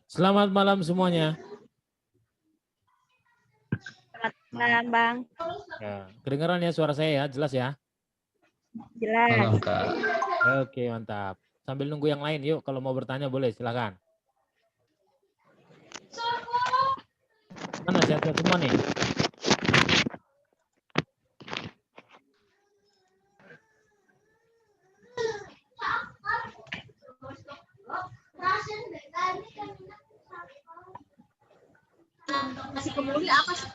Selamat malam semuanya. Selamat malam, Bang. Ya, kedengaran ya suara saya ya, jelas ya? Jelas. Malam, Kak. Oke, mantap. Sambil nunggu yang lain, yuk kalau mau bertanya boleh, silakan. Mana sehat-sehat semua nih? Nasi kebuli apa sih?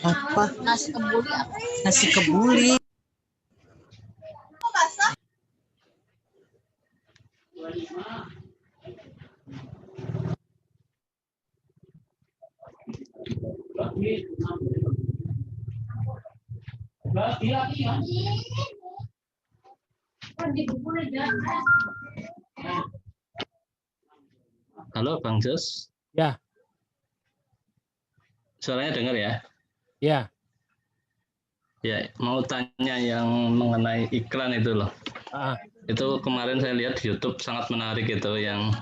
Apa? Nasi kebuli apa? Nasi kebuli. Halo, Bang Jos. Ya. Suaranya dengar ya? Ya. Ya, mau tanya yang mengenai iklan itu loh. Itu kemarin saya lihat di YouTube sangat menarik itu yang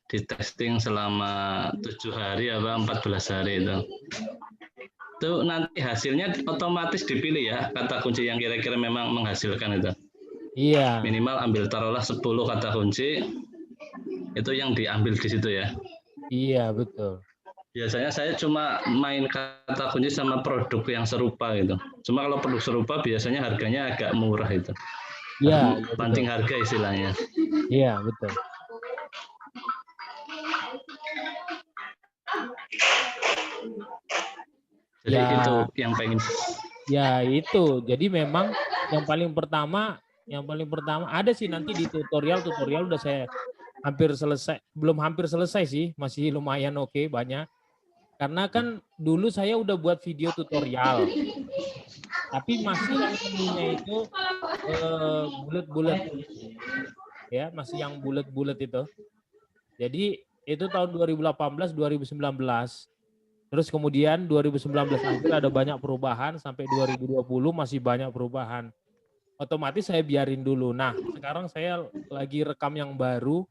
di testing selama 7 hari apa 14 hari itu. Itu nanti hasilnya otomatis dipilih ya, kata kunci yang kira-kira memang menghasilkan itu. Iya. Minimal ambil taruhlah 10 kata kunci, itu yang diambil di situ ya. Iya, betul. Biasanya saya cuma main kata kunci sama produk yang serupa gitu. Cuma kalau produk serupa biasanya harganya agak murah itu. Iya, banting harga istilahnya. Iya, betul. Jadi ya, itu yang pengen. Ya itu. Jadi memang yang paling pertama ada sih nanti di tutorial udah saya hampir selesai, belum hampir selesai sih, masih lumayan oke, banyak. Karena kan dulu saya udah buat video tutorial, tapi masih yang menunya itu bulat-bulat, ya masih yang bulat-bulat itu. Jadi itu tahun 2018, 2019. Terus kemudian 2019 akhir ada banyak perubahan, sampai 2020 masih banyak perubahan. Otomatis saya biarin dulu. Nah sekarang saya lagi rekam yang baru,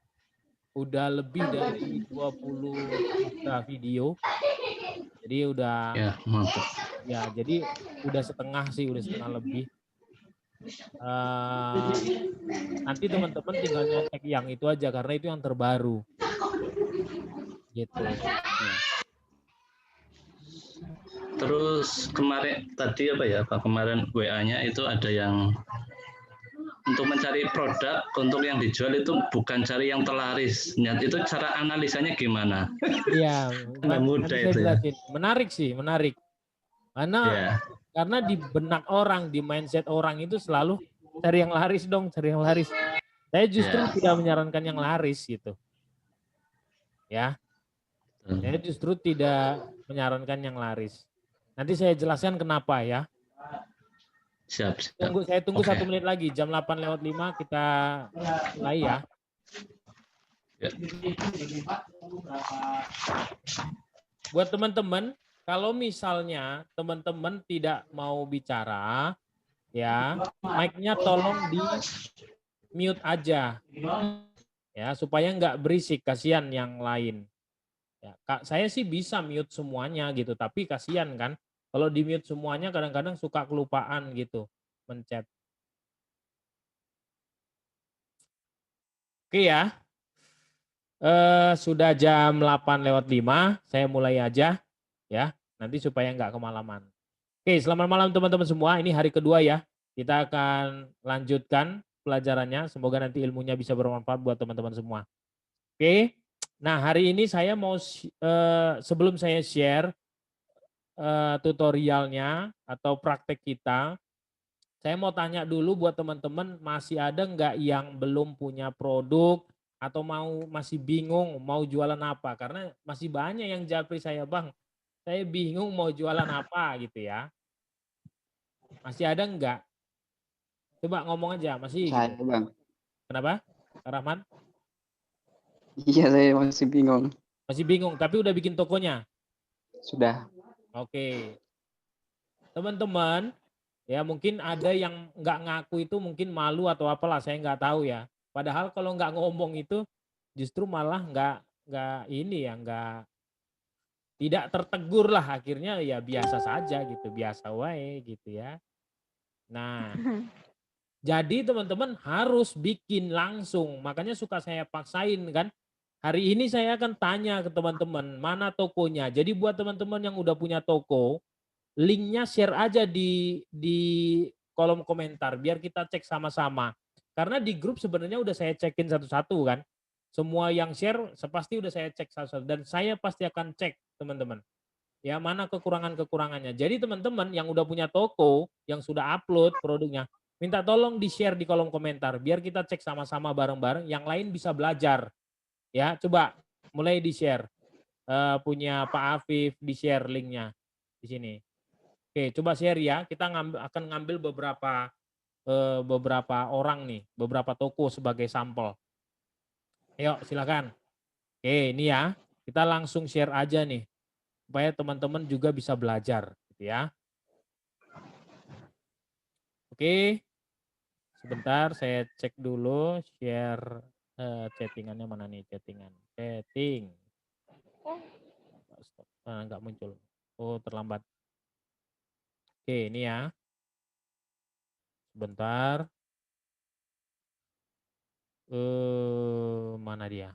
udah lebih dari 23 video. Jadi udah mantap. Ya, jadi udah setengah lebih. Nanti teman-teman tinggal nyontek yang itu aja karena itu yang terbaru. Gitu. Terus kemarin tadi kemarin WA-nya itu ada yang untuk mencari produk untuk yang dijual itu bukan cari yang terlaris. Itu cara analisanya gimana? Iya, mudah itu ya. Menarik sih, menarik. Karena di benak orang, di mindset orang itu selalu cari yang laris dong, cari yang laris. Saya justru tidak menyarankan yang laris gitu. Ya. Saya justru tidak menyarankan yang laris. Nanti saya jelaskan kenapa ya. Siap. Saya tunggu 1 menit lagi, jam 8:05 kita mulai ya. Buat teman-teman, kalau misalnya teman-teman tidak mau bicara, ya mic-nya tolong di mute aja, ya supaya nggak berisik, kasihan yang lain. Ya, saya sih bisa mute semuanya gitu, tapi kasihan kan. Kalau di mute semuanya kadang-kadang suka kelupaan gitu mencet. Oke ya. Sudah jam 8:05, saya mulai aja ya. Nanti supaya nggak kemalaman. Oke, selamat malam teman-teman semua. Ini hari kedua ya. Kita akan lanjutkan pelajarannya. Semoga nanti ilmunya bisa bermanfaat buat teman-teman semua. Oke. Nah, hari ini saya mau sebelum saya share tutorialnya atau praktek kita. Saya mau tanya dulu buat teman-teman, masih ada nggak yang belum punya produk atau masih bingung mau jualan apa? Karena masih banyak yang japri saya, Bang. Saya bingung mau jualan apa gitu ya. Masih ada nggak? Coba ngomong aja, masih Saya, gitu. Bang. Kenapa, Kak Rahman? Iya, saya masih bingung. Masih bingung, tapi udah bikin tokonya? Sudah. Oke. Teman-teman, ya mungkin ada yang nggak ngaku itu mungkin malu atau apalah, saya nggak tahu ya. Padahal kalau nggak ngomong itu justru malah nggak ini ya, nggak tidak tertegur lah, akhirnya ya biasa saja gitu, biasa wae gitu ya. Nah, jadi teman-teman harus bikin langsung, makanya suka saya paksain kan. Hari ini saya akan tanya ke teman-teman mana tokonya. Jadi buat teman-teman yang udah punya toko, linknya share aja di kolom komentar biar kita cek sama-sama. Karena di grup sebenarnya udah saya cekin satu-satu kan. Semua yang share pasti udah saya cek satu-satu dan saya pasti akan cek teman-teman. Ya mana kekurangan-kekurangannya. Jadi teman-teman yang udah punya toko, yang sudah upload produknya, minta tolong di-share di kolom komentar biar kita cek sama-sama bareng-bareng, yang lain bisa belajar. Ya, coba mulai di-share. Punya Pak Afif di-share linknya di sini. Oke, coba share ya. Kita akan ngambil beberapa orang nih, beberapa toko sebagai sampel. Ayo, silakan. Oke, ini ya. Kita langsung share aja nih, supaya teman-teman juga bisa belajar, gitu ya. Oke, sebentar saya cek dulu share chattingannya mana nih, chatting. Nggak muncul. Oh, terlambat. Oke, ini ya. Sebentar. Mana dia?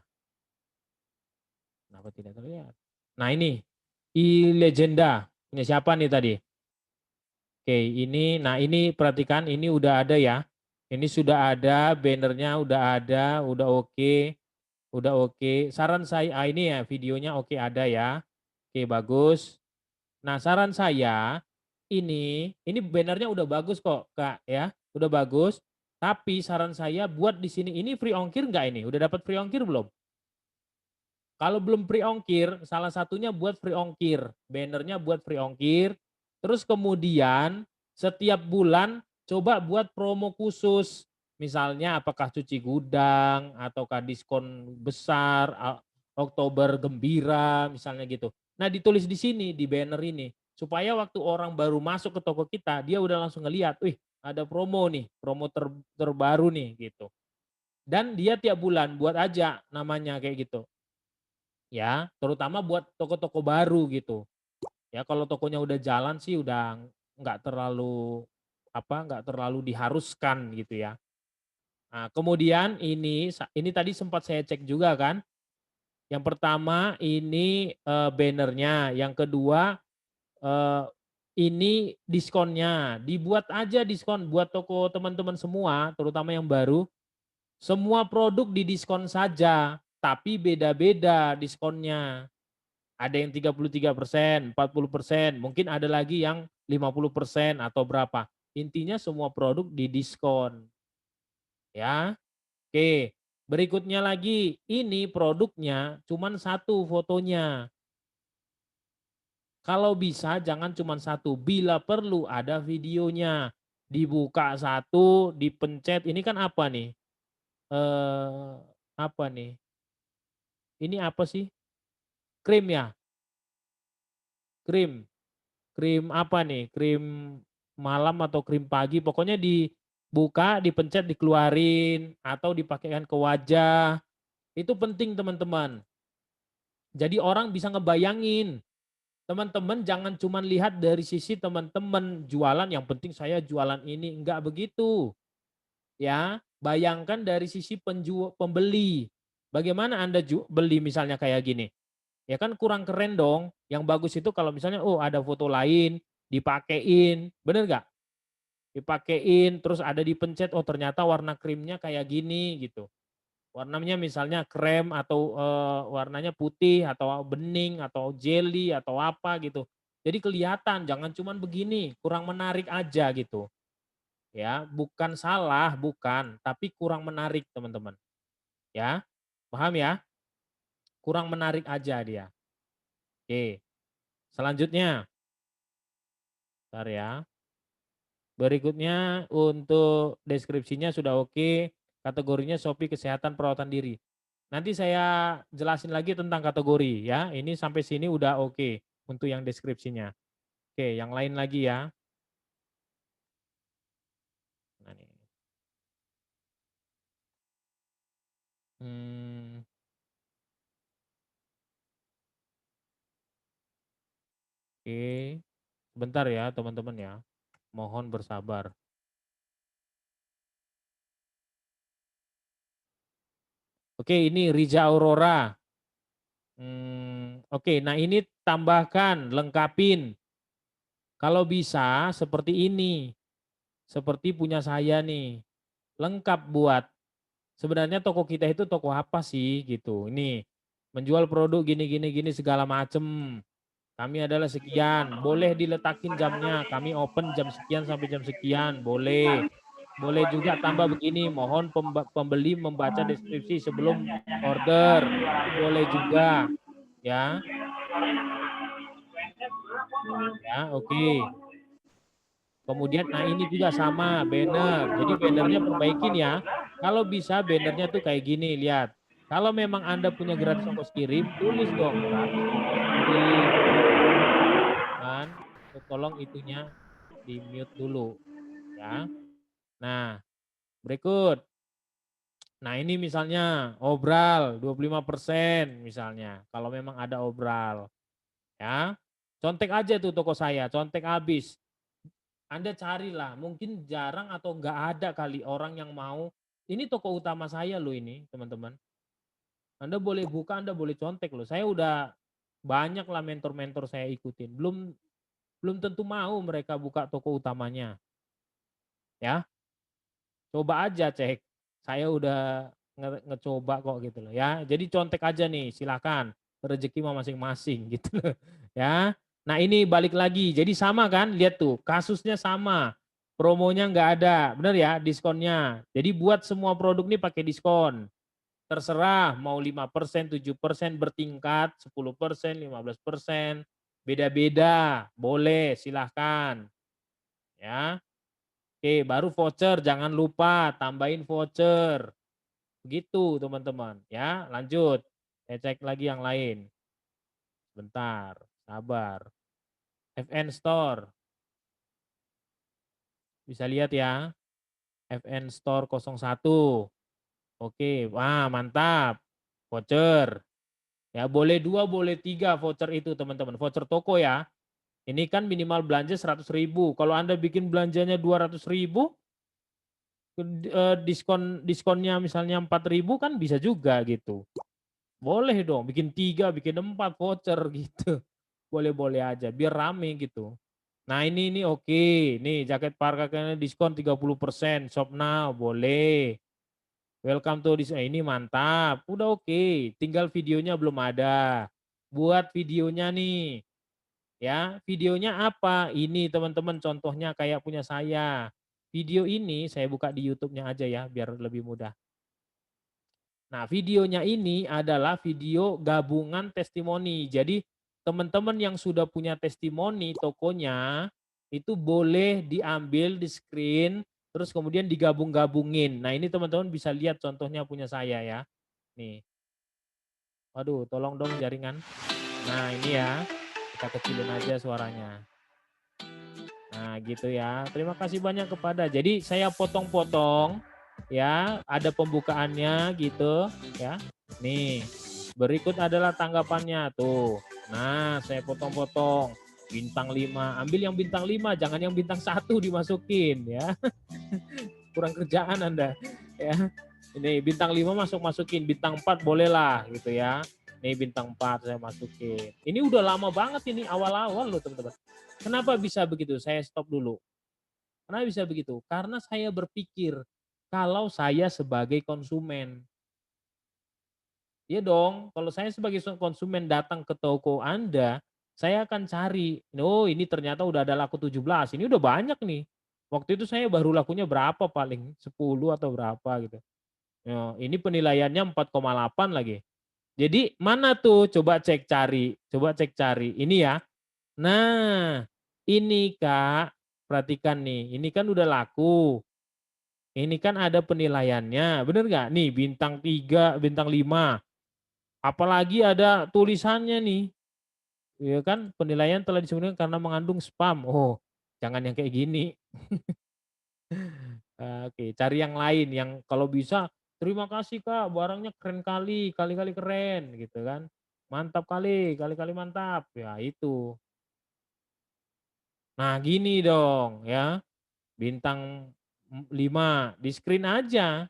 Kenapa tidak terlihat? Nah ini, iLegenda. Punya siapa nih tadi? Oke, ini perhatikan, ini udah ada ya. Ini sudah ada, bannernya udah ada, udah oke. Udah oke. Saran saya, ini ya videonya oke ada ya. Oke, bagus. Nah saran saya, ini bannernya udah bagus kok Kak ya. Udah bagus. Tapi saran saya buat di sini, ini free ongkir nggak ini? Udah dapat free ongkir belum? Kalau belum free ongkir, salah satunya buat free ongkir. Bannernya buat free ongkir. Terus kemudian setiap bulan coba buat promo khusus. Misalnya apakah cuci gudang, ataukah diskon besar, Oktober gembira, misalnya gitu. Nah ditulis di sini, di banner ini. Supaya waktu orang baru masuk ke toko kita, dia udah langsung ngeliat, wih ada promo nih, promo terbaru nih gitu. Dan dia tiap bulan buat aja namanya kayak gitu. Ya, terutama buat toko-toko baru gitu. Ya kalau tokonya udah jalan sih udah nggak terlalu diharuskan gitu ya. Nah, kemudian ini tadi sempat saya cek juga kan. Yang pertama ini bannernya, yang kedua ini diskonnya. Dibuat aja diskon buat toko teman-teman semua, terutama yang baru. Semua produk didiskon saja, tapi beda-beda diskonnya. Ada yang 33%, 40%, mungkin ada lagi yang 50% atau berapa. Intinya semua produk didiskon. Ya. Oke. Berikutnya lagi, ini produknya cuman satu fotonya. Kalau bisa jangan cuma satu, bila perlu ada videonya. Dibuka satu, dipencet, ini kan apa nih? Apa nih? Ini apa sih? Krim ya? Krim. Krim apa nih? Krim malam atau krim pagi, pokoknya dibuka, dipencet, dikeluarin, atau dipakaikan ke wajah. Itu penting teman-teman. Jadi orang bisa ngebayangin. Teman-teman jangan cuma lihat dari sisi teman-teman jualan, yang penting saya jualan ini. Enggak begitu. Ya, bayangkan dari sisi pembeli. Bagaimana Anda beli misalnya kayak gini? Ya kan kurang keren dong. Yang bagus itu kalau misalnya ada foto lain, dipakein, bener nggak? Dipakein, terus ada dipencet, ternyata warna krimnya kayak gini gitu. Warnanya misalnya krem atau warnanya putih atau bening atau jelly atau apa gitu. Jadi kelihatan, jangan cuman begini, kurang menarik aja gitu. Ya, bukan salah, bukan, tapi kurang menarik teman-teman. Ya, paham ya? Kurang menarik aja dia. Oke, selanjutnya. Bentar ya. Berikutnya untuk deskripsinya sudah oke, kategorinya Shopee kesehatan perawatan diri. Nanti saya jelasin lagi tentang kategori ya. Ini sampai sini udah oke untuk yang deskripsinya. Oke, yang lain lagi ya. Nah, nih. Oke, sebentar ya teman-teman ya. Mohon bersabar. Oke, ini Riza Aurora. Oke, nah ini tambahkan, lengkapin. Kalau bisa seperti ini. Seperti punya saya nih. Lengkap buat. Sebenarnya toko kita itu toko apa sih gitu. Ini menjual produk gini segala macem. Kami adalah sekian. Boleh diletakin jamnya. Kami open jam sekian sampai jam sekian. Boleh. Boleh juga tambah begini, mohon pembeli membaca deskripsi sebelum order. Itu boleh juga. Ya. Ya, oke. Kemudian, nah ini juga sama, banner. Jadi bannernya perbaikin ya. Kalau bisa bannernya tuh kayak gini, lihat. Kalau memang Anda punya gratis ongkos kirim, tulis dong gratis ongkos kirim. Kan, tolong itunya di mute dulu. Ya. Nah, berikut. Nah ini misalnya obral 25% misalnya. Kalau memang ada obral. Ya. Contek aja tuh toko saya, contek habis. Anda carilah, mungkin jarang atau enggak ada kali orang yang mau. Ini toko utama saya loh ini teman-teman. Anda boleh buka, Anda boleh contek loh. Saya udah banyak lah mentor-mentor saya ikutin. Belum tentu mau mereka buka toko utamanya. Ya. Coba aja cek. Saya udah ngecoba kok gitu loh ya. Jadi contek aja nih, silakan. Rezeki masing-masing gitu loh. Ya. Nah ini balik lagi. Jadi sama kan? Lihat tuh, kasusnya sama. Promonya nggak ada. Bener ya diskonnya. Jadi buat semua produk nih pakai diskon. Terserah mau 5%, 7% bertingkat, 10%, 15%. Beda-beda. Boleh, silahkan. Ya. Oke, baru voucher, jangan lupa tambahin voucher. Begitu teman-teman ya. Lanjut. Saya cek lagi yang lain. Bentar, sabar. FN Store. Bisa lihat ya. FN Store 01. Oke, wah mantap. Voucher. Ya boleh 2, boleh 3 voucher itu teman-teman. Voucher toko ya. Ini kan minimal belanja 100.000. Kalau Anda bikin belanjanya 200.000, diskonnya misalnya 4.000 kan bisa juga gitu. Boleh dong, bikin 3, bikin 4 voucher gitu. Boleh-boleh aja, biar rame gitu. Nah ini oke. Nih jaket parka kalian diskon 30%, shop now, boleh. Welcome to this, ini mantap. Udah oke, tinggal videonya belum ada. Buat videonya nih. Ya, videonya apa? Ini teman-teman contohnya kayak punya saya. Video ini saya buka di YouTube-nya aja ya biar lebih mudah. Nah, videonya ini adalah video gabungan testimoni. Jadi teman-teman yang sudah punya testimoni tokonya itu boleh diambil di screen terus kemudian digabung-gabungin. Nah, ini teman-teman bisa lihat contohnya punya saya ya. Nih. Waduh, tolong dong jaringan. Nah, ini ya. Kita kecilin aja suaranya. Nah, gitu ya. Terima kasih banyak kepada. Jadi saya potong-potong ya, ada pembukaannya gitu ya. Nih, berikut adalah tanggapannya tuh. Nah, saya potong-potong bintang 5. Ambil yang bintang 5, jangan yang bintang 1 dimasukin ya. Kurang kerjaan Anda ya. Ini bintang 5 masukin, bintang 4 bolehlah gitu ya. Nih bintang 4 saya masukin. Ini udah lama banget ini awal-awal loh teman-teman. Kenapa bisa begitu? Saya stop dulu. Kenapa bisa begitu? Karena saya berpikir kalau saya sebagai konsumen. Iya dong, kalau saya sebagai konsumen datang ke toko Anda, saya akan cari, oh ini ternyata udah ada laku 17, ini udah banyak nih. Waktu itu saya baru lakunya berapa paling, 10 atau berapa gitu. Ya, ini penilaiannya 4,8 lagi. Jadi mana tuh coba cek cari, ini ya. Nah, ini Kak, perhatikan nih, ini kan udah laku. Ini kan ada penilaiannya, bener nggak? Nih bintang 3, bintang 5. Apalagi ada tulisannya nih. Ya kan, penilaian telah disebutkan karena mengandung spam. Oh, jangan yang kayak gini. Oke, cari yang lain yang kalau bisa, terima kasih Kak, barangnya keren kali, kali-kali keren gitu kan. Mantap kali, kali-kali mantap. Ya itu. Nah, gini dong ya. Bintang 5 di screen aja.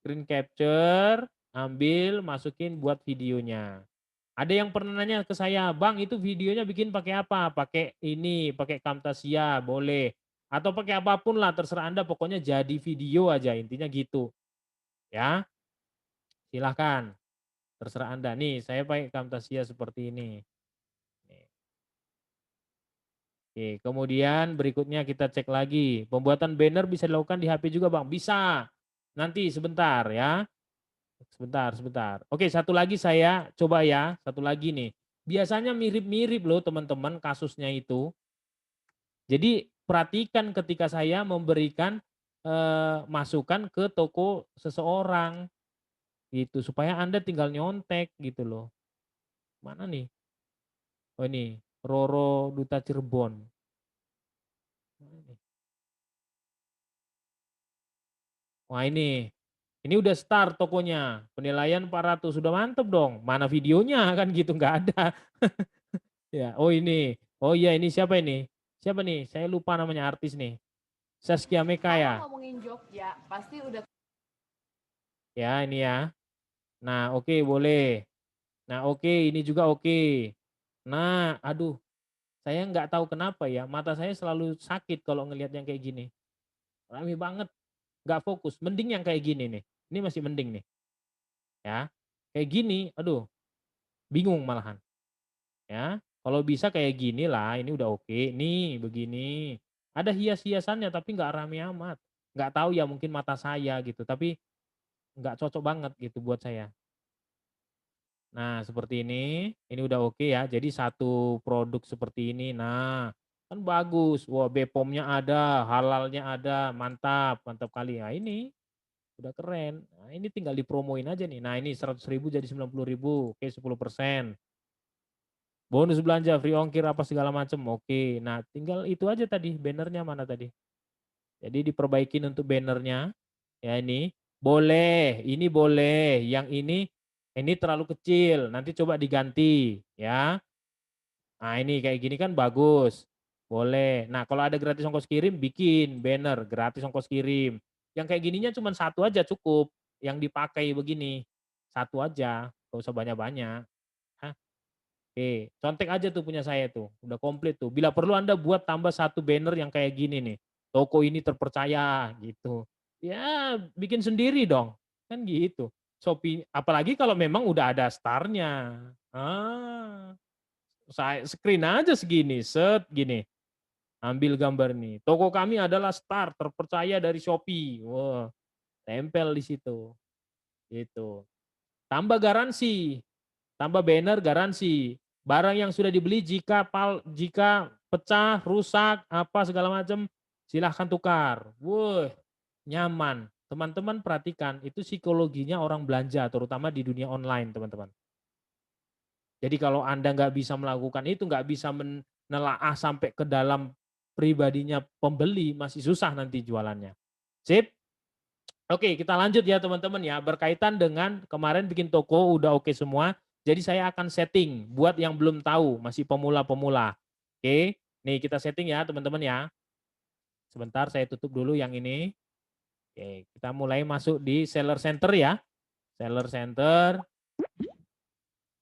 Screen capture, ambil, masukin buat videonya. Ada yang pernah nanya ke saya, "Bang, itu videonya bikin pakai apa?" Pakai ini, pakai Camtasia, boleh. Atau pakai apapun lah, terserah Anda, pokoknya jadi video aja, intinya gitu. Ya, silahkan, terserah Anda. Nih, saya pakai Camtasia seperti ini. Nih. Oke, kemudian berikutnya kita cek lagi. Pembuatan banner bisa dilakukan di HP juga, Bang? Bisa. Nanti sebentar ya. Sebentar. Oke, satu lagi saya coba ya, satu lagi nih. Biasanya mirip-mirip loh teman-teman kasusnya itu. Jadi perhatikan ketika saya memberikan masukan ke toko seseorang gitu supaya Anda tinggal nyontek gitu loh. Mana nih? Oh ini, Roro Duta Cirebon. Mana nih? Wah ini udah start tokonya, penilaian 400, sudah mantep dong. Mana videonya kan gitu, nggak ada. Ya, oh ini, oh iya ini siapa ini? Siapa nih? Saya lupa namanya artis nih. Saskia Meka ya. Kalau ngomongin Jogja, pasti udah. Ya ini ya. Nah oke boleh. Nah oke ini juga oke. Nah aduh saya nggak tahu kenapa ya mata saya selalu sakit kalau ngelihat yang kayak gini. Rame banget, nggak fokus. Mending yang kayak gini nih. Ini masih mending nih. Ya kayak gini, aduh bingung malahan. Ya kalau bisa kayak gini lah, ini udah oke. Nih begini. Ada hias-hiasannya tapi nggak rame amat. Nggak tahu ya mungkin mata saya gitu. Tapi nggak cocok banget gitu buat saya. Nah, seperti ini udah oke ya. Jadi satu produk seperti ini. Nah, kan bagus. Wah, BPOM-nya ada, halalnya ada, mantap, mantap kali. Nah, ini udah keren. Nah, ini tinggal dipromoin aja nih. Nah, ini 100.000 jadi 90.000. Oke, 10%. Bonus belanja, free ongkir apa segala macam. Oke. Nah, tinggal itu aja tadi, bannernya mana tadi? Jadi diperbaikin untuk bannernya. Ya ini. Boleh, ini boleh. Yang ini terlalu kecil, nanti coba diganti ya. Nah ini kayak gini kan bagus, boleh. Nah kalau ada gratis ongkos kirim, bikin banner gratis ongkos kirim. Yang kayak gininya cuma satu aja cukup, yang dipakai begini. Satu aja, gak usah banyak-banyak. Oke, contek aja tuh punya saya tuh, udah komplit tuh. Bila perlu Anda buat tambah satu banner yang kayak gini nih. Toko ini terpercaya gitu. Ya bikin sendiri dong, kan gitu. Shopee, apalagi kalau memang udah ada startnya. Saya screen aja segini, set gini. Ambil gambar nih. Toko kami adalah star terpercaya dari Shopee. Wah, tempel di situ. Gitu. Tambah garansi, tambah banner garansi. Barang yang sudah dibeli jika pecah, rusak, apa segala macam, silahkan tukar. Wah, nyaman. Teman-teman perhatikan, itu psikologinya orang belanja, terutama di dunia online, teman-teman. Jadi kalau Anda nggak bisa melakukan itu, nggak bisa menelaah sampai ke dalam pribadinya pembeli, masih susah nanti jualannya. Sip? Oke, kita lanjut ya teman-teman ya. Berkaitan dengan kemarin bikin toko udah oke semua. Jadi saya akan setting buat yang belum tahu, masih pemula-pemula. Oke, nih kita setting ya teman-teman ya. Sebentar saya tutup dulu yang ini. Oke, kita mulai masuk di seller center ya. Seller center.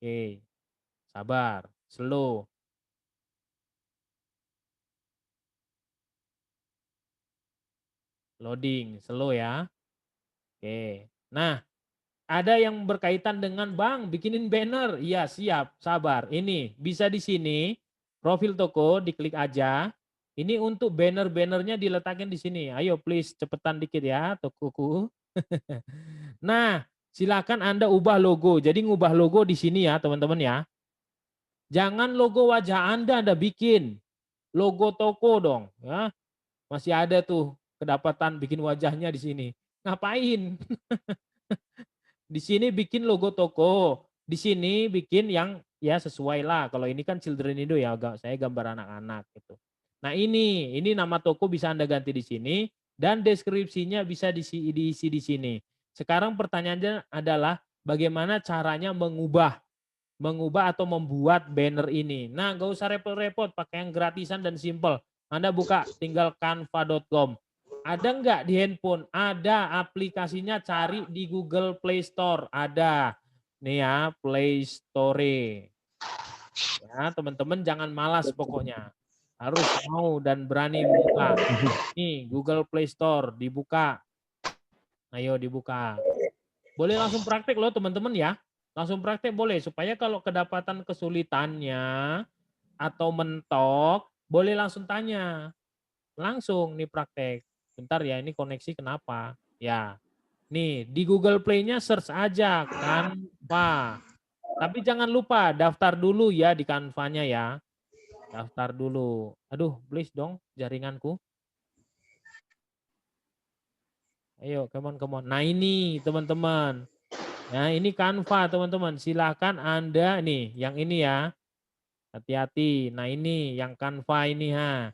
Oke, sabar, slow. Loading, slow ya. Oke. Nah, ada yang berkaitan dengan Bang, bikinin banner. Iya, siap, sabar. Ini bisa di sini. Profil toko, diklik aja. Ini untuk banner-bannernya diletakin di sini. Ayo please cepetan dikit ya tokoku. Nah, silakan Anda ubah logo. Jadi ngubah logo di sini ya teman-teman ya. Jangan logo wajah Anda bikin. Logo toko dong. Ya. Masih ada tuh kedapatan bikin wajahnya di sini. Ngapain? Di sini bikin logo toko. Di sini bikin yang ya sesuai lah. Kalau ini kan Children Indo ya, saya gambar anak-anak gitu. Nah ini nama toko bisa Anda ganti di sini dan deskripsinya bisa diisi di sini. Sekarang pertanyaannya adalah bagaimana caranya mengubah atau membuat banner ini. Nah gak usah repot-repot, pakai yang gratisan dan simple. Anda buka tinggal canva.com. Ada nggak di handphone? Ada aplikasinya, cari di Google Play Store. Ada. Nih ya, Play Store. Ya, teman-teman jangan malas pokoknya. Harus mau dan berani buka. Nih, Google Play Store dibuka. Ayo dibuka. Boleh langsung praktek loh teman-teman ya. Langsung praktek boleh. Supaya kalau kedapatan kesulitannya atau mentok, boleh langsung tanya. Langsung nih praktek. Bentar ya, ini koneksi kenapa? Ya, nih di Google Play-nya search aja Canva. Tapi jangan lupa daftar dulu ya di Canva-nya ya. Daftar dulu. Aduh, please dong jaringanku. Ayo, come on. Nah ini teman-teman. Nah ini Canva teman-teman. Silakan Anda nih, yang ini ya. Hati-hati. Nah ini yang Canva ini ha.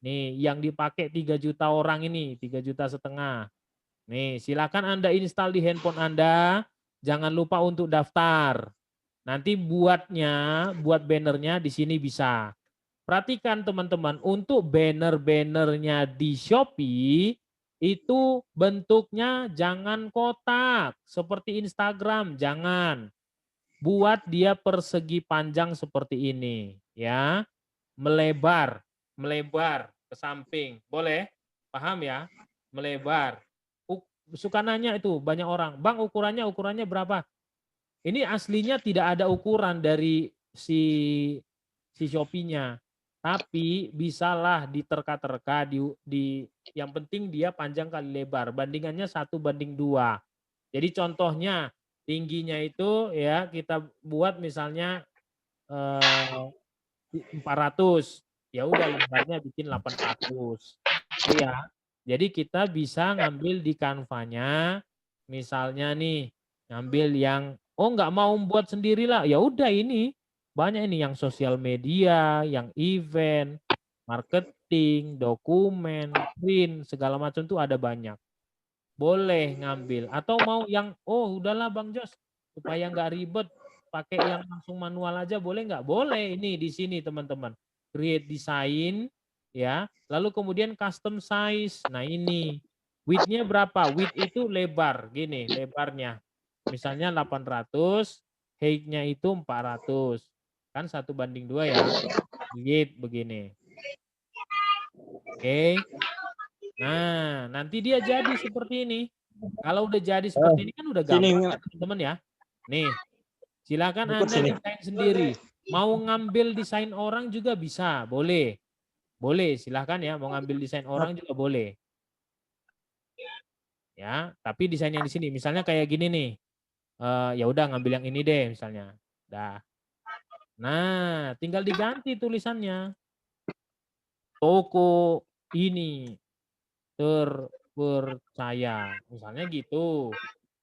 Nih yang dipakai 3 juta orang ini, 3,5 juta. Nih silakan Anda install di handphone Anda. Jangan lupa untuk daftar. Nanti buat bannernya di sini bisa. Perhatikan teman-teman, untuk banner-bannernya di Shopee itu bentuknya jangan kotak seperti Instagram, jangan. Buat dia persegi panjang seperti ini, ya. Melebar ke samping. Boleh? Paham ya? Melebar. Suka nanya itu banyak orang, "Bang, ukurannya berapa?" Ini aslinya tidak ada ukuran dari si Shopee-nya. Tapi bisalah diterka-terka di yang penting dia panjang kali lebar. Bandingannya 1:2. Jadi contohnya tingginya itu ya kita buat misalnya 400. Ya udah lebarnya bikin 800. Ya. Jadi kita bisa ngambil di Canva-nya misalnya nih ngambil yang nggak mau buat sendirilah. Ya udah ini banyak ini yang sosial media, yang event, marketing, dokumen, print, segala macam tuh ada banyak. Boleh ngambil. Atau mau yang, udahlah Bang Jos, supaya nggak ribet, pakai yang langsung manual aja boleh nggak? Boleh ini di sini teman-teman. Create design, ya. Lalu kemudian custom size. Nah ini, width-nya berapa? Width itu lebar, gini lebarnya. Misalnya 800, height-nya itu 400. Kan 1:2 ya. Width begini. Oke. Nah, nanti dia jadi seperti ini. Kalau udah jadi seperti ini kan udah gampang teman-teman ya. Nih, silakan Anda desain sendiri. Mau ngambil desain orang juga bisa, boleh. Boleh, silakan ya. Mau ngambil desain orang juga boleh. Ya, tapi desain yang di sini, misalnya kayak gini nih. Ya udah ngambil yang ini deh misalnya. Dah. Nah, tinggal diganti tulisannya. Toko ini terpercaya. Misalnya gitu.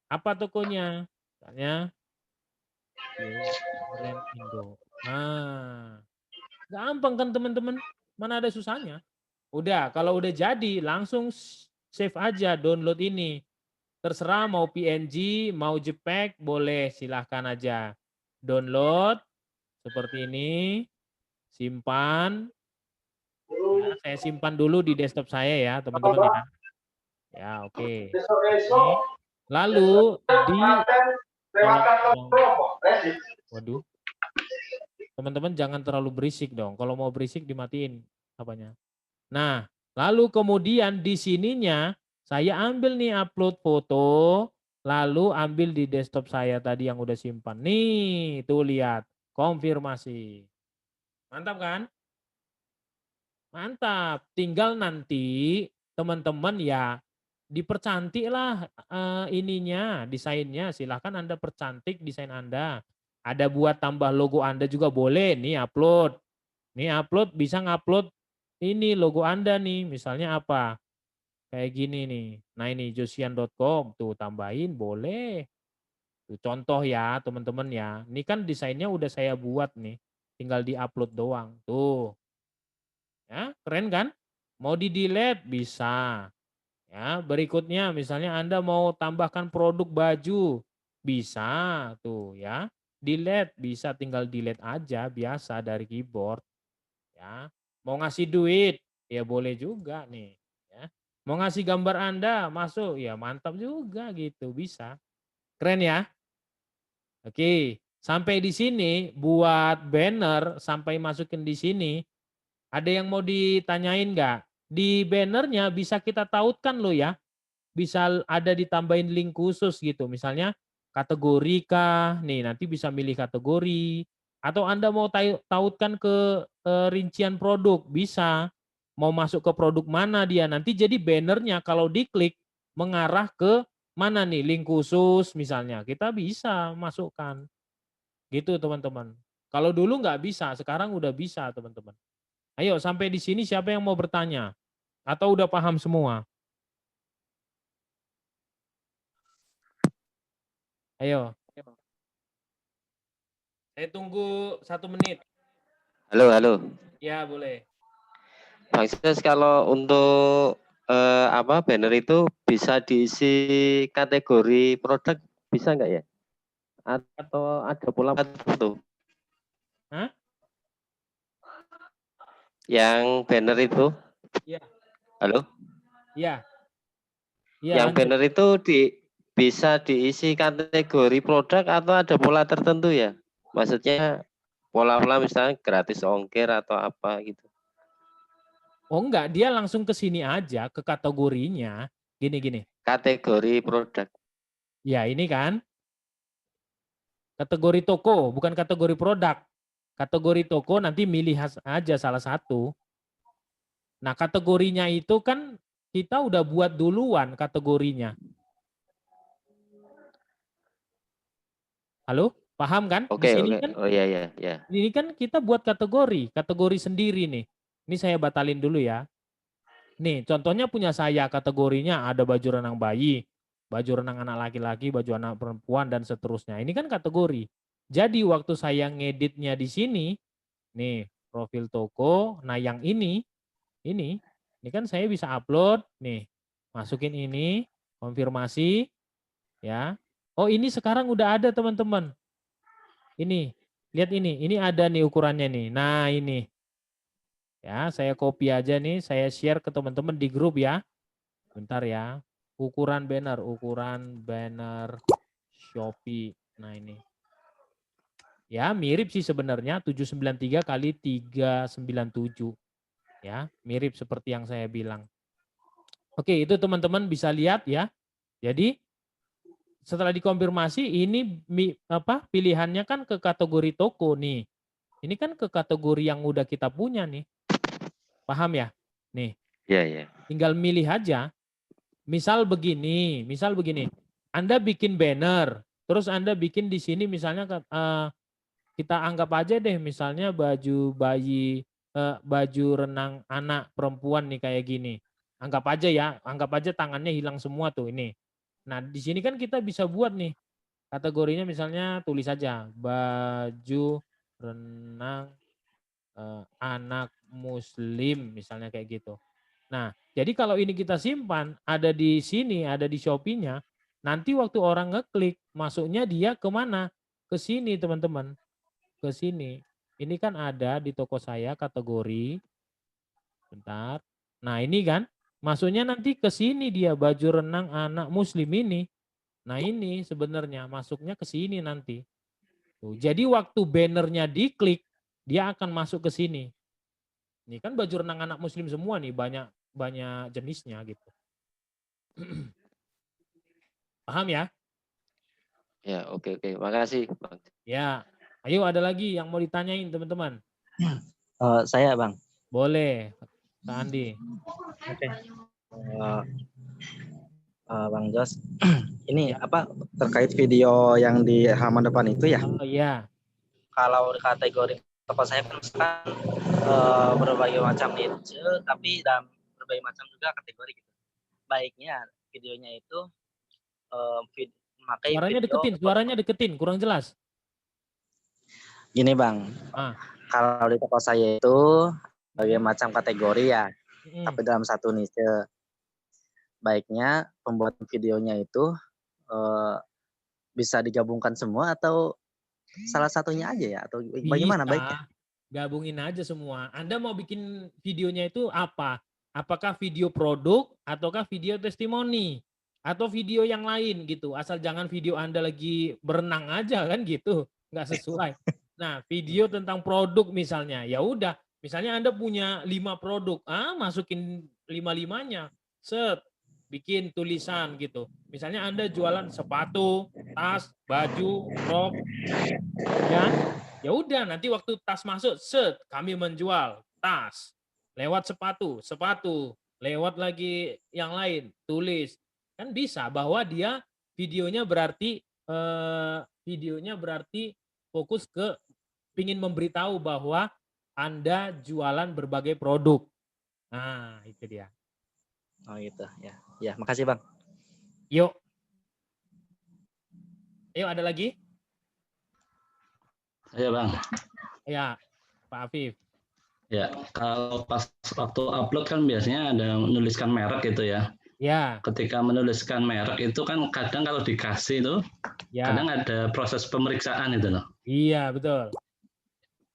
Apa tokonya? Misalnya Children Indo. Nah, gampang kan teman-teman? Mana ada susahnya? Udah, kalau udah jadi langsung save aja, download ini. Terserah mau PNG, mau JPEG, boleh silahkan aja. Download seperti ini, simpan. Ya, saya simpan dulu di desktop saya ya teman-teman ya. Ya oke. Lalu di waduh. Teman-teman jangan terlalu berisik dong. Kalau mau berisik dimatiin apanya. Nah, lalu kemudian di sininya saya ambil nih upload foto, lalu ambil di desktop saya tadi yang udah simpan. Nih, tuh lihat, konfirmasi. Mantap kan? Mantap. Tinggal nanti teman-teman ya dipercantik lah ininya, desainnya. Silahkan Anda percantik desain Anda. Ada buat tambah logo Anda juga boleh. Nih upload. Nih upload bisa ngupload ini logo Anda nih. Misalnya apa? Kayak gini nih. Nah ini josian.com tuh tambahin boleh. Tuh, contoh ya teman-teman ya. Ini kan desainnya udah saya buat nih. Tinggal di-upload doang. Tuh. Ya, keren kan? Mau di-delete bisa. Ya, berikutnya misalnya Anda mau tambahkan produk baju, bisa tuh ya. Delete bisa tinggal delete aja biasa dari keyboard ya. Mau ngasih duit, ya boleh juga nih ya. Mau ngasih gambar Anda masuk, ya mantap juga gitu, bisa. Keren ya? Oke, sampai di sini buat banner sampai masukin di sini, ada yang mau ditanyain nggak? Di bannernya bisa kita tautkan loh ya. Bisa ada ditambahin link khusus gitu. Misalnya kategori kah, nih nanti bisa milih kategori. Atau Anda mau tautkan ke rincian produk, bisa. Mau masuk ke produk mana dia, nanti jadi bannernya kalau diklik mengarah ke mana nih, link khusus misalnya. Kita bisa masukkan. Gitu teman-teman. Kalau dulu nggak bisa, sekarang udah bisa teman-teman. Ayo sampai di sini siapa yang mau bertanya? Atau udah paham semua? Ayo. Saya tunggu 1 menit. Halo, halo. Ya, boleh. Bang Ses, kalau untuk banner itu bisa diisi kategori produk, bisa nggak ya? Atau ada pola tertentu? Hah? Yang banner itu? Iya. Halo? Iya. Iya, Yang lanjut. banner itu bisa diisi kategori produk atau ada pola tertentu ya? Maksudnya pola-pola misalnya gratis ongkir atau apa gitu. Oh enggak, dia langsung ke sini aja, ke kategorinya. Gini. Kategori produk. Ya, ini kan. Kategori toko, bukan kategori produk. Kategori toko nanti milih aja salah satu. Nah, kategorinya itu kan kita udah buat duluan kategorinya. Halo? Paham kan? Di Oke, sini oke. kan Oh iya, iya. ini kan kita buat kategori sendiri nih. Ini saya batalin dulu ya. Nih, contohnya punya saya kategorinya ada baju renang bayi, baju renang anak laki-laki, baju anak perempuan dan seterusnya. Ini kan kategori. Jadi waktu saya ngeditnya di sini, nih profil toko, nah yang ini kan saya bisa upload, nih masukin ini, konfirmasi, ya. Oh ini sekarang udah ada teman-teman. Ini, lihat ini ada nih ukurannya nih. Nah ini, ya saya copy aja nih, saya share ke teman-teman di grup ya. Bentar ya. Ukuran banner Shopee. Nah ini. Ya, mirip sih sebenarnya 793 kali 397. Ya, mirip seperti yang saya bilang. Oke, itu teman-teman bisa lihat ya. Jadi setelah dikonfirmasi ini pilihannya kan ke kategori toko nih. Ini kan ke kategori yang udah kita punya nih. Paham ya? Nih. Iya. Tinggal milih aja. Misal begini. Anda bikin banner, terus Anda bikin di sini misalnya kita anggap aja deh misalnya baju bayi, baju renang anak perempuan nih kayak gini. Anggap aja tangannya hilang semua tuh ini. Nah, di sini kan kita bisa buat nih kategorinya misalnya tulis aja baju renang anak muslim misalnya kayak gitu. Nah, jadi kalau ini kita simpan, ada di sini, ada di Shopee-nya, nanti waktu orang ngeklik, masuknya dia kemana? Ke sini teman-teman, ke sini. Ini kan ada di toko saya kategori, bentar. Nah ini kan, masuknya nanti ke sini dia, baju renang anak muslim ini. Nah ini sebenarnya masuknya ke sini nanti. Tuh, jadi waktu bannernya diklik, dia akan masuk ke sini. Ini kan baju renang anak muslim semua nih, banyak jenisnya gitu. Paham ya? Ya, oke. Makasih, Bang. Ya. Ayo ada lagi yang mau ditanyain teman-teman? Saya, Bang. Boleh. Kak Andi. Oke. Bang Jos, ini apa terkait video yang di halaman depan itu ya? Oh iya. Kalau kategori toko saya kan berbagai macam niche, tapi dalam berbagai macam juga kategori gitu. Baiknya videonya itu memakai suaranya deketin, kurang jelas. Gini Bang, kalau di toko saya itu berbagai macam kategori ya, tapi dalam satu niche. Baiknya pembuatan videonya itu bisa digabungkan semua atau salah satunya aja ya, atau bagaimana baiknya? Gabungin aja semua. Anda mau bikin videonya itu apa? Apakah video produk ataukah video testimoni atau video yang lain gitu? Asal jangan video Anda lagi berenang aja kan gitu, nggak sesuai. Nah, video tentang produk misalnya, ya udah. Misalnya Anda punya 5 produk, masukin 5-5-nya, set. Bikin tulisan gitu. Misalnya Anda jualan sepatu, tas, baju, rok, ya udah nanti waktu tas masuk, set kami menjual tas lewat sepatu, lewat lagi yang lain, tulis kan bisa bahwa dia videonya berarti fokus ke pingin memberitahu bahwa Anda jualan berbagai produk. Nah itu dia. Oh gitu ya. Ya, makasih Bang. Yuk ada lagi? Iya Bang. Ya, Pak Afif. Ya, kalau pas waktu upload kan biasanya ada menuliskan merek gitu ya. Ya. Ketika menuliskan merek itu kan kadang kalau dikasih itu, kadang ada proses pemeriksaan itu loh. Iya betul.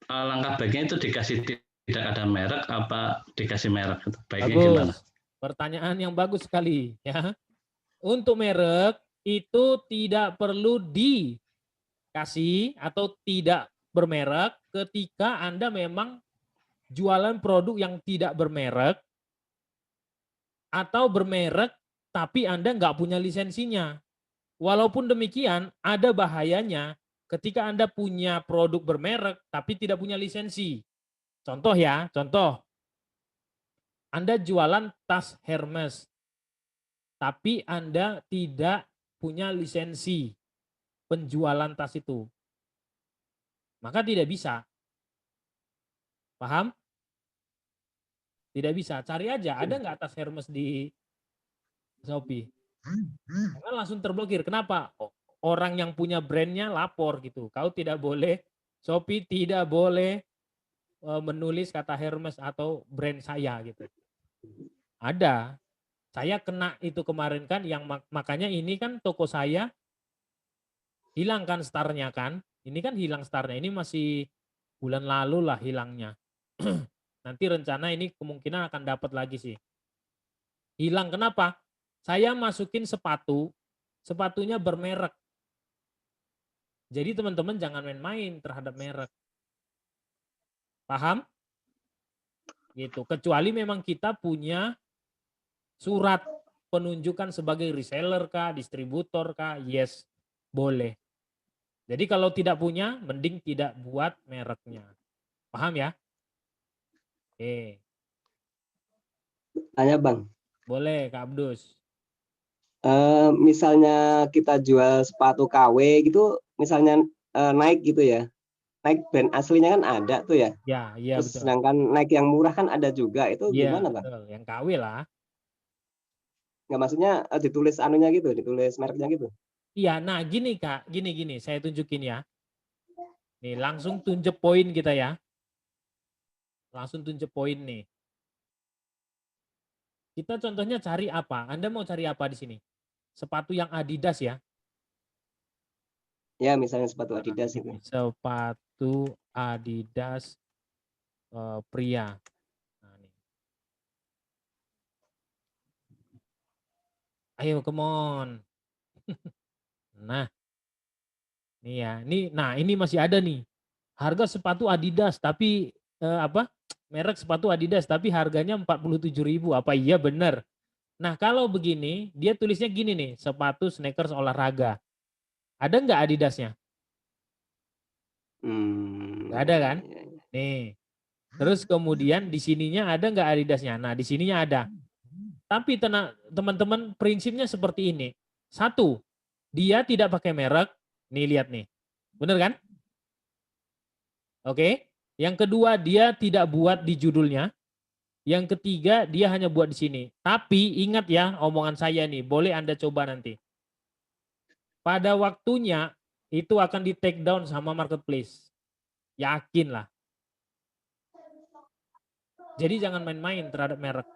Langkah baiknya itu dikasih tidak ada merek apa dikasih merek? Baiknya bagus. Gimana? Pertanyaan yang bagus sekali ya. Untuk merek itu tidak perlu dikasih atau tidak bermerek ketika Anda memang jualan produk yang tidak bermerek atau bermerek tapi Anda nggak punya lisensinya. Walaupun demikian ada bahayanya ketika Anda punya produk bermerek tapi tidak punya lisensi. Contoh ya, Anda jualan tas Hermes, tapi Anda tidak punya lisensi penjualan tas itu. Maka tidak bisa. Paham? Tidak bisa. Cari aja, ada nggak tas Hermes di Shopee? Kan langsung terblokir. Kenapa? Orang yang punya brandnya lapor gitu. Kau tidak boleh, Shopee tidak boleh menulis kata Hermes atau brand saya gitu. Ada. Saya kena itu kemarin kan, yang makanya ini kan toko saya hilang kan startnya kan. Ini kan hilang startnya. Ini masih bulan lalu lah hilangnya. Nanti rencana ini kemungkinan akan dapat lagi sih. Hilang kenapa? Saya masukin sepatu, sepatunya bermerek. Jadi teman-teman jangan main-main terhadap merek. Paham? Gitu. Kecuali memang kita punya surat penunjukan sebagai reseller kah, distributor kah, yes, boleh. Jadi kalau tidak punya, mending tidak buat mereknya. Paham ya? Oke. Tanya Bang. Boleh Kak Abdus. Misalnya kita jual sepatu KW gitu, misalnya naik gitu ya. Naik brand aslinya kan ada tuh ya. Iya Terus betul. sedangkan naik yang murah kan ada juga. Itu gimana Bang? Betul. Yang KW lah. Nggak, maksudnya ditulis anunya gitu, ditulis mereknya gitu. Iya, nah gini Kak, gini, saya tunjukin ya. Nih langsung tunjuk poin kita ya. Langsung tunjuk poin nih. Kita contohnya cari apa? Anda mau cari apa di sini? Sepatu yang Adidas ya? Ya, misalnya sepatu Adidas itu. Sepatu Adidas pria. Nah, nih. Ayo, come on. Nah, nih ya. Ini masih ada nih. Harga sepatu Adidas, tapi merek sepatu Adidas, tapi harganya 47.000. Apa iya benar? Nah kalau begini, dia tulisnya gini nih, sepatu sneakers olahraga. Ada nggak Adidasnya? Nggak ada kan? Nih, Terus kemudian di sininya ada nggak Adidasnya? Nah, di sininya ada. Tapi teman-teman prinsipnya seperti ini. Satu, dia tidak pakai merek. Nih lihat nih. Bener kan? Oke. Yang kedua, dia tidak buat di judulnya. Yang ketiga, dia hanya buat di sini. Tapi ingat ya omongan saya nih, boleh Anda coba nanti. Pada waktunya itu akan di take down sama marketplace. Yakin lah. Jadi jangan main-main terhadap merek.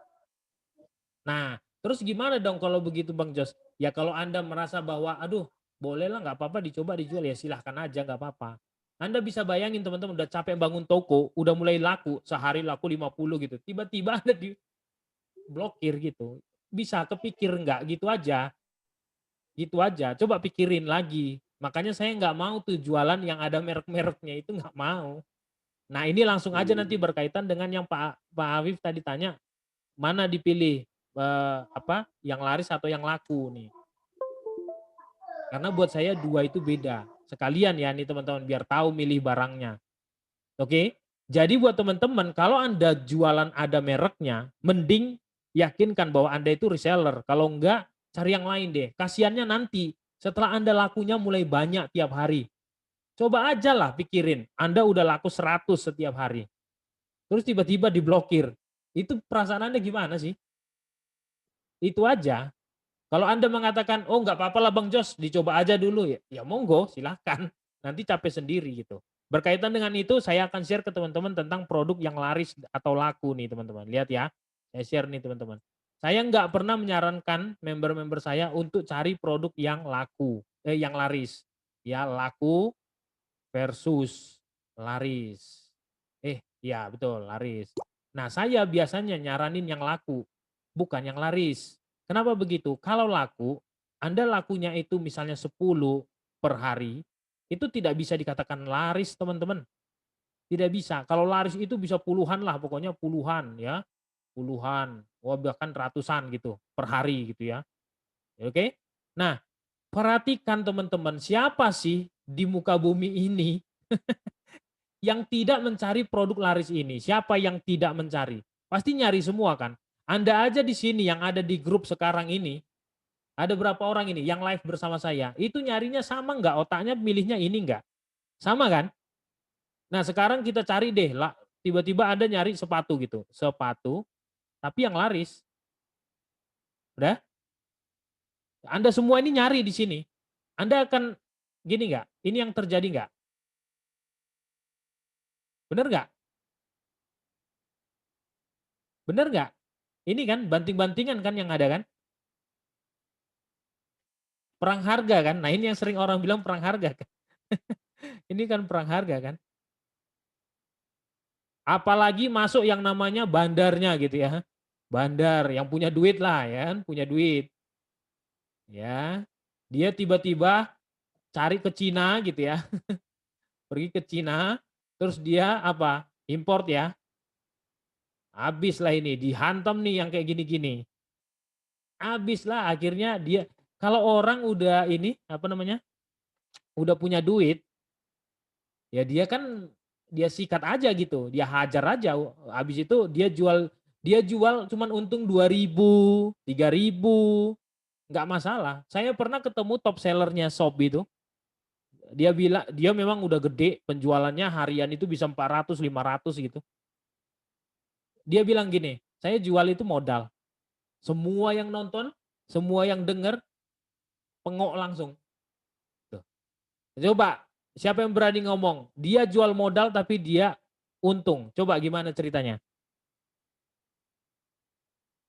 Nah, terus gimana dong kalau begitu Bang Jos? Ya kalau Anda merasa bahwa, aduh, bolehlah nggak apa-apa dicoba dijual, ya silahkan aja nggak apa-apa. Anda bisa bayangin teman-teman udah capek bangun toko, udah mulai laku, sehari laku 50 gitu. Tiba-tiba Anda diblokir gitu. Bisa kepikir nggak gitu aja. Gitu aja, coba pikirin lagi. Makanya saya nggak mau tuh jualan yang ada merek-mereknya, itu nggak mau. Nah ini langsung aja nanti berkaitan dengan yang Pak Afif tadi tanya, mana dipilih yang laris atau yang laku nih. Karena buat saya dua itu beda. Sekalian ya nih teman-teman biar tahu milih barangnya. Oke? Jadi buat teman-teman kalau Anda jualan ada mereknya, mending yakinkan bahwa Anda itu reseller. Kalau enggak cari yang lain deh. Kasiannya nanti setelah Anda lakunya mulai banyak tiap hari. Coba aja lah pikirin, Anda udah laku 100 setiap hari. Terus tiba-tiba diblokir. Itu perasaan Anda gimana sih? Itu aja. Kalau Anda mengatakan, oh nggak apa-apa lah Bang Jos, dicoba aja dulu. Ya monggo, silahkan. Nanti capek sendiri gitu. Berkaitan dengan itu, saya akan share ke teman-teman tentang produk yang laris atau laku nih teman-teman. Lihat ya, saya share nih teman-teman. Saya nggak pernah menyarankan member-member saya untuk cari produk yang laku, yang laris. Ya laku versus laris. Ya betul, laris. Nah, saya biasanya nyaranin yang laku, bukan yang laris. Kenapa begitu? Kalau laku, Anda lakunya itu misalnya 10 per hari, itu tidak bisa dikatakan laris, teman-teman. Tidak bisa. Kalau laris itu bisa puluhan lah, pokoknya puluhan ya. Puluhan, bahkan ratusan gitu per hari gitu ya. Oke? Nah, perhatikan teman-teman, siapa sih di muka bumi ini yang tidak mencari produk laris ini? Siapa yang tidak mencari? Pasti nyari semua kan? Anda aja di sini yang ada di grup sekarang ini, ada berapa orang ini yang live bersama saya, itu nyarinya sama nggak? Otaknya milihnya ini nggak? Sama kan? Nah sekarang kita cari deh, tiba-tiba Anda nyari sepatu gitu. Sepatu, tapi yang laris. Udah? Anda semua ini nyari di sini. Anda akan gini nggak? Ini yang terjadi nggak? Bener nggak? Bener nggak? Ini kan banting-bantingan kan yang ada kan? Perang harga kan? Nah ini yang sering orang bilang perang harga kan? Ini kan perang harga kan? Apalagi masuk yang namanya bandarnya gitu ya. Bandar yang punya duit lah ya kan? Punya duit. Ya, dia tiba-tiba cari ke Cina gitu ya. Pergi ke Cina, terus dia apa? Import ya. Habis lah ini, dihantam nih yang kayak gini-gini. Habis lah akhirnya dia, kalau orang udah ini, apa namanya? Udah punya duit, ya dia kan, dia sikat aja gitu, dia hajar aja. Habis itu dia jual cuman untung 2.000, 3.000. Nggak masalah. Saya pernah ketemu top sellernya Shopee itu. Dia bilang, dia memang udah gede, penjualannya harian itu bisa 400, 500 gitu. Dia bilang gini, saya jual itu modal. Semua yang nonton, semua yang denger, pengok langsung. Tuh. Coba, siapa yang berani ngomong? Dia jual modal tapi dia untung. Coba gimana ceritanya?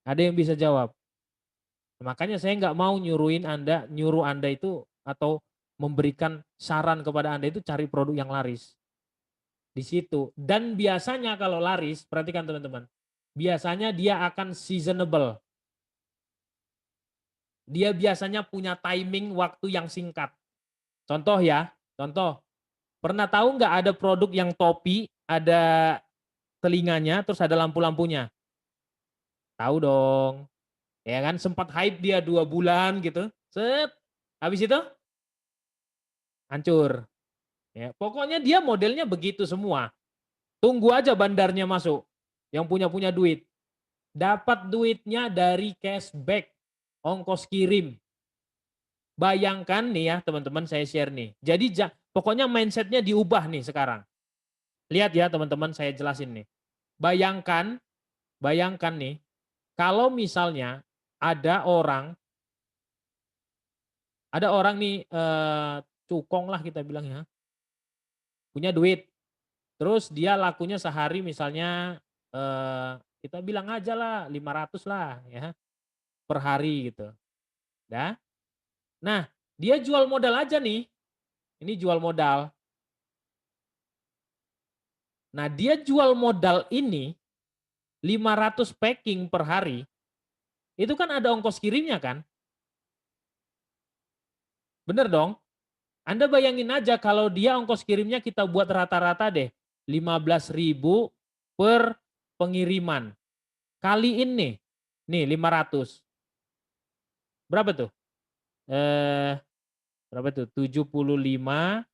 Ada yang bisa jawab? Makanya saya nggak mau nyuruh Anda itu atau memberikan saran kepada Anda itu cari produk yang laris. Di situ. Dan biasanya kalau laris, perhatikan teman-teman, biasanya dia akan seasonable. Dia biasanya punya timing waktu yang singkat. Contoh ya, contoh. Pernah tahu nggak ada produk yang topi, ada telinganya, terus ada lampu-lampunya? Tahu dong. Ya kan sempat hype dia 2 bulan gitu. Set. Habis itu hancur. Ya, pokoknya dia modelnya begitu semua. Tunggu aja bandarnya masuk. Yang punya duit. Dapat duitnya dari cashback. Ongkos kirim. Bayangkan nih ya teman-teman, saya share nih. Jadi pokoknya mindsetnya diubah nih sekarang. Lihat ya teman-teman, saya jelasin nih. Bayangkan nih, kalau misalnya ada orang nih, cukong lah kita bilang ya, punya duit, terus dia lakunya sehari misalnya, kita bilang aja lah 500 lah ya, per hari gitu. Nah, dia jual modal aja nih, ini jual modal. Nah, dia jual modal ini 500 packing per hari, itu kan ada ongkos kirimnya kan? Bener dong? Anda bayangin aja kalau dia ongkos kirimnya kita buat rata-rata deh, 15.000 per pengiriman. Kaliin nih 500. Berapa tuh? Berapa tuh? 75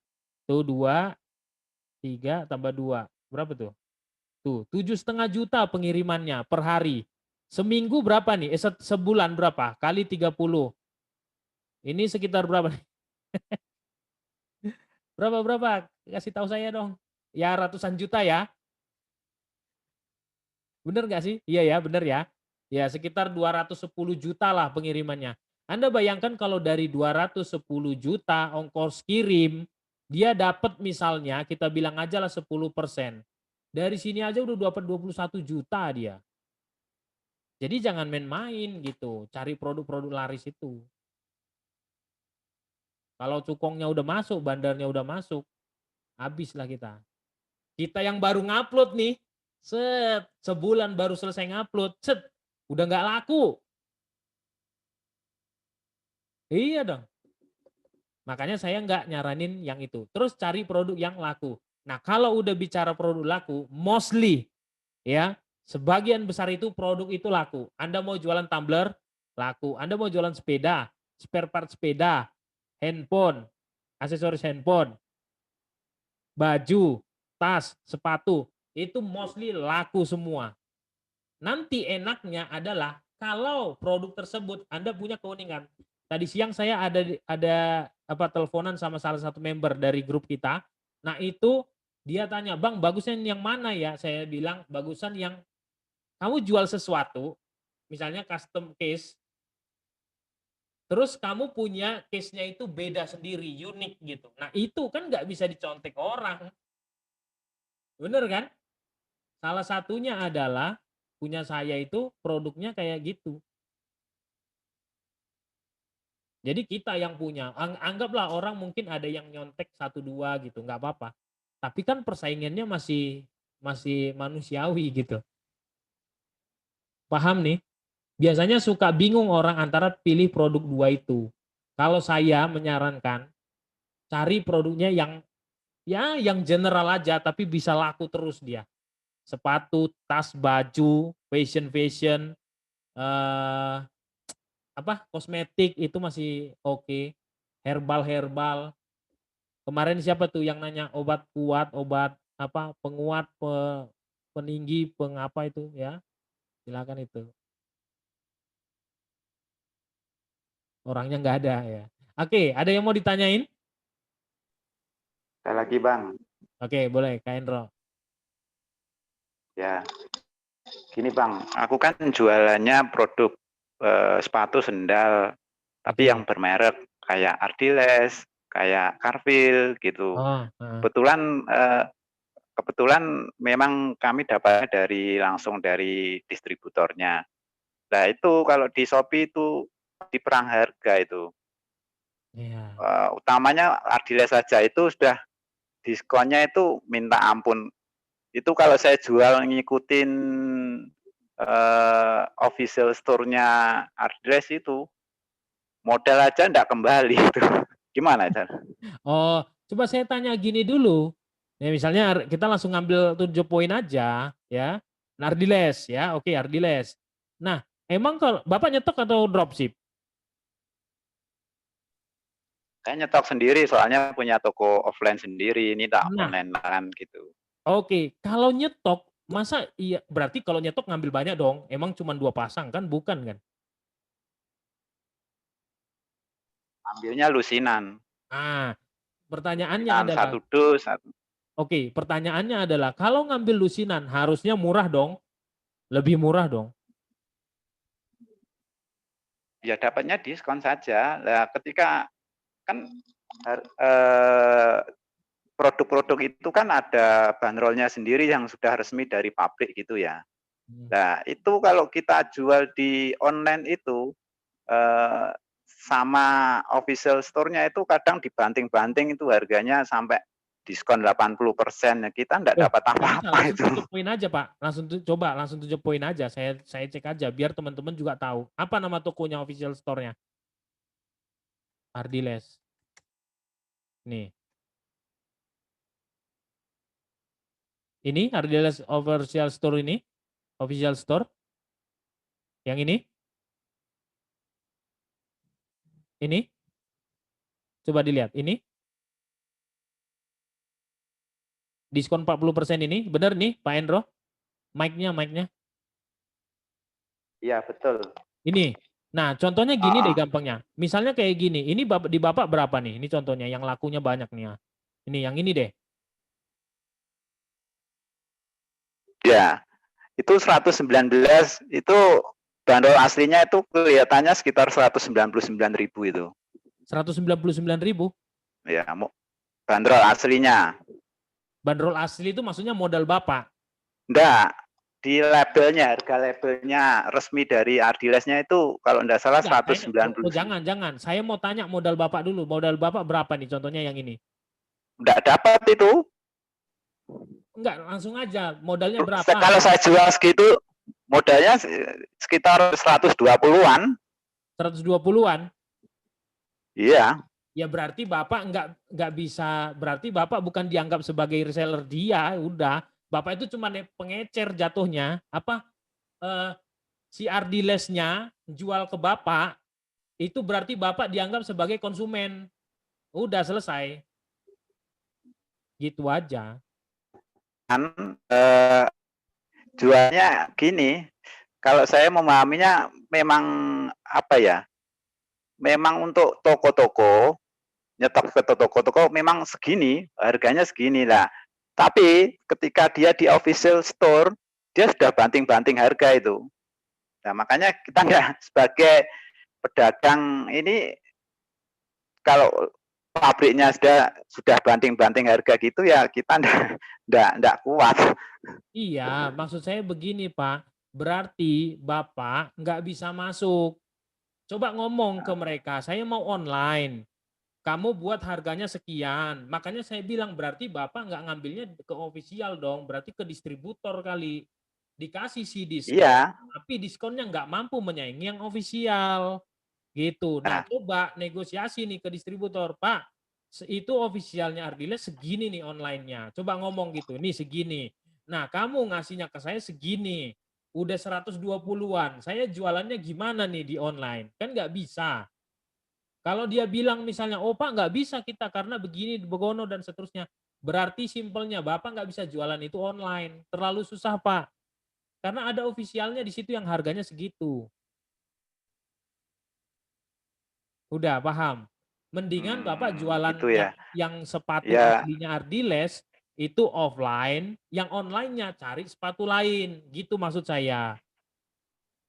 tuh 2, 3 tambah 2. Berapa tuh? Tuh, 7,5 juta pengirimannya per hari. Seminggu berapa nih? Sebulan berapa? Kali 30. Ini sekitar berapa nih? Berapa? Kasih tahu saya dong. Ya ratusan juta ya. Bener nggak sih? Iya ya, bener ya. Ya sekitar 210 juta lah pengirimannya. Anda bayangkan kalau dari 210 juta ongkos kirim, dia dapat misalnya kita bilang aja lah 10%. Dari sini aja udah dapat 21 juta dia. Jadi jangan main-main gitu, cari produk-produk laris itu. Kalau cukongnya udah masuk, bandarnya udah masuk, habislah kita. Kita yang baru ngupload nih, sebulan baru selesai ngupload, udah nggak laku. Iya dong. Makanya saya nggak nyaranin yang itu. Terus cari produk yang laku. Nah kalau udah bicara produk laku, mostly ya sebagian besar itu produk itu laku. Anda mau jualan tumbler, laku. Anda mau jualan sepeda, spare part sepeda, handphone, aksesoris handphone, baju, tas, sepatu, itu mostly laku semua. Nanti enaknya adalah kalau produk tersebut Anda punya keunikan. Tadi siang saya ada teleponan sama salah satu member dari grup kita. Nah itu dia tanya, "Bang, bagusnya yang mana ya?" Saya bilang, bagusan yang kamu jual sesuatu, misalnya custom case, terus kamu punya case-nya itu beda sendiri, unik gitu. Nah itu kan nggak bisa dicontek orang. Bener kan? Salah satunya adalah punya saya itu produknya kayak gitu. Jadi kita yang punya, anggaplah orang mungkin ada yang nyontek 1-2 gitu, nggak apa-apa. Tapi kan persaingannya masih manusiawi gitu. Paham nih? Biasanya suka bingung orang antara pilih produk 2 itu. Kalau saya menyarankan cari produknya yang general aja tapi bisa laku terus dia. Sepatu, tas, baju, fashion, kosmetik itu masih oke. Herbal. Kemarin siapa tuh yang nanya obat kuat, obat penguat, peninggi, pengapa itu ya. Silakan itu. Orangnya nggak ada ya. Oke, ada yang mau ditanyain? Saya lagi Bang. Oke, boleh Kak Endro. Ya, gini Bang, aku kan jualannya produk sepatu, sendal, tapi yang bermerek kayak Ardiles, kayak Carville gitu. Kebetulan memang kami dapatnya langsung dari distributornya. Nah itu kalau di Shopee itu di perang harga itu. Utamanya Ardiles saja itu sudah diskonnya itu minta ampun. Itu kalau saya jual ngikutin official store-nya Ardiles itu modal aja enggak kembali itu. Gimana Chan? Oh, coba saya tanya gini dulu. Ya, misalnya kita langsung ngambil 7 poin aja ya. Ardiles ya, oke Ardiles. Nah, emang kalau Bapak nyetok atau dropship? Saya nyetok sendiri soalnya punya toko offline sendiri, ini tak online gitu. Oke, kalau nyetok, masa iya berarti kalau nyetok ngambil banyak dong? Emang cuma 2 pasang kan? Bukan kan? Ambilnya lusinan. Pertanyaannya Lusinan adalah, 1 dus. oke, pertanyaannya adalah kalau ngambil lusinan harusnya murah dong? Lebih murah dong? Ya dapatnya diskon saja. Nah, ketika kan produk-produk itu kan ada bandrolnya sendiri yang sudah resmi dari pabrik gitu ya. Nah, itu kalau kita jual di online itu sama official store-nya itu kadang dibanting-banting itu harganya sampai diskon 80%. Kita enggak dapat apa-apa itu. Langsung 7 poin aja, Pak. Langsung 7 poin aja. Saya cek aja biar teman-teman juga tahu. Apa nama tokonya official store-nya? Ardiles. Nih. Ini Ardiles official store ini. Official store. Yang ini. Ini. Coba dilihat. Ini. Diskon 40% ini. Benar nih Pak Endro? Mic-nya. Iya, betul. Ini. Nah, contohnya gini deh gampangnya. Misalnya kayak gini. Ini di Bapak berapa nih? Ini contohnya yang lakunya banyak nih ya. Ini yang ini deh. Ya, itu 119 itu bandrol aslinya itu kelihatannya sekitar 199.000 itu. 199.000? Ya, bandrol aslinya. Bandrol asli itu maksudnya modal Bapak? Enggak, di labelnya, harga labelnya resmi dari Ardilesnya itu kalau enggak salah 190. Jangan. Saya mau tanya modal Bapak dulu. Modal Bapak berapa nih contohnya yang ini? Enggak dapat itu. Enggak, langsung aja. Modalnya berapa? Kalau saya jual segitu, modalnya sekitar 120-an. 120-an? Iya. Ya berarti Bapak enggak bisa, berarti Bapak bukan dianggap sebagai reseller dia, udah. Bapak itu cuma pengecer jatuhnya. Si Ardilesnya jual ke Bapak, itu berarti Bapak dianggap sebagai konsumen. Udah selesai. Gitu aja. Jualnya gini, kalau saya memahaminya memang apa ya? Memang untuk toko-toko, nyetok ke toko-toko memang segini, harganya segini lah. Tapi ketika dia di official store, dia sudah banting-banting harga itu. Nah, makanya kita enggak sebagai pedagang ini kalau pabriknya sudah banting-banting harga gitu ya kita enggak kuat. Iya, maksud saya begini Pak, berarti Bapak nggak bisa masuk. Coba ngomong ke mereka, saya mau online, kamu buat harganya sekian. Makanya saya bilang berarti Bapak nggak ngambilnya ke official dong, berarti ke distributor kali. Dikasih si diskon, iya. Tapi diskonnya nggak mampu menyaingi yang official. Gitu. Nah, coba negosiasi nih ke distributor, Pak, itu officialnya Ardiles segini nih online-nya. Coba ngomong gitu, nih segini. Nah, kamu ngasihnya ke saya segini. Udah 120-an. Saya jualannya gimana nih di online? Kan nggak bisa. Kalau dia bilang misalnya, oh Pak nggak bisa kita karena begini, begono dan seterusnya. Berarti simpelnya Bapak nggak bisa jualan itu online. Terlalu susah Pak. Karena ada officialnya di situ yang harganya segitu. Udah paham? Mendingan Bapak jualan gitu ya. yang sepatu aslinya Ardiles itu offline, yang online-nya cari sepatu lain. Gitu maksud saya.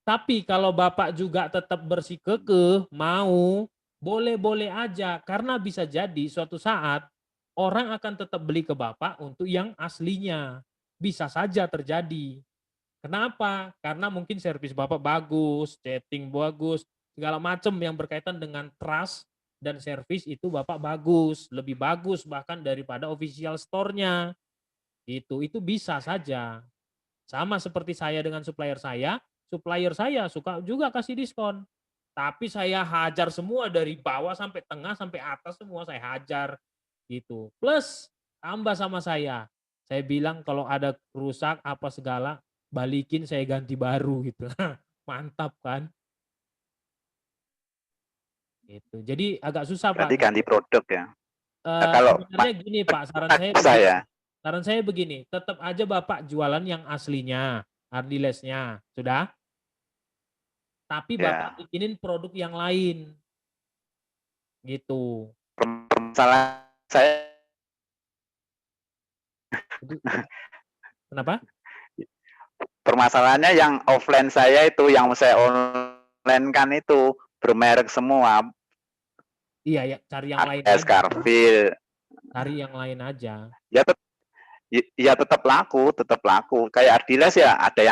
Tapi kalau Bapak juga tetap bersikukuh, mau, boleh-boleh aja. Karena bisa jadi suatu saat orang akan tetap beli ke Bapak untuk yang aslinya. Bisa saja terjadi. Kenapa? Karena mungkin servis Bapak bagus, chatting bagus, segala macam yang berkaitan dengan trust dan servis itu Bapak bagus, lebih bagus bahkan daripada official store-nya. Itu bisa saja. Sama seperti saya dengan supplier saya suka juga kasih diskon. Tapi saya hajar semua dari bawah sampai tengah sampai atas semua saya hajar gitu. Plus tambah sama saya bilang kalau ada rusak apa segala balikin saya ganti baru gitu. Mantap kan? Gitu. Jadi agak susah Berarti Pak. ganti produk ya. Kalau sebenarnya gini Pak, saran saya Saran saya begini, tetap aja Bapak jualan yang aslinya, Ardilesnya, sudah? Tapi Bapak bikinin produk yang lain. Gitu. Permasalahan saya Kenapa? Permasalahannya yang offline saya itu, yang saya online kan itu bermerek semua. Iya ya, cari yang lain aja. aja. Scarfield. Cari yang lain aja. Ya tetap laku. Kayak Ardiles ya ada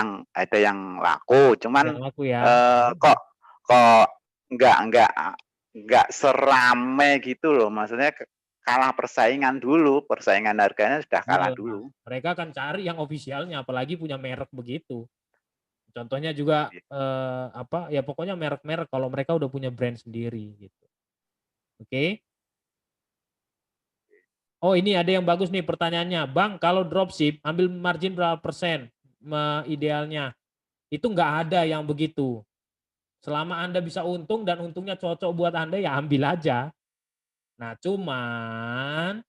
yang laku, cuman yang laku ya. Kok nggak serame gitu loh. Maksudnya kalah persaingan dulu, persaingan harganya sudah kalah dulu. Mereka akan cari yang ofisialnya, apalagi punya merek begitu. Contohnya juga ya pokoknya merek-merek kalau mereka udah punya brand sendiri gitu. Oke. Oh, ini ada yang bagus nih pertanyaannya. Bang, kalau dropship ambil margin berapa persen idealnya? Itu nggak ada yang begitu. Selama Anda bisa untung dan untungnya cocok buat Anda ya ambil aja. Nah, cuman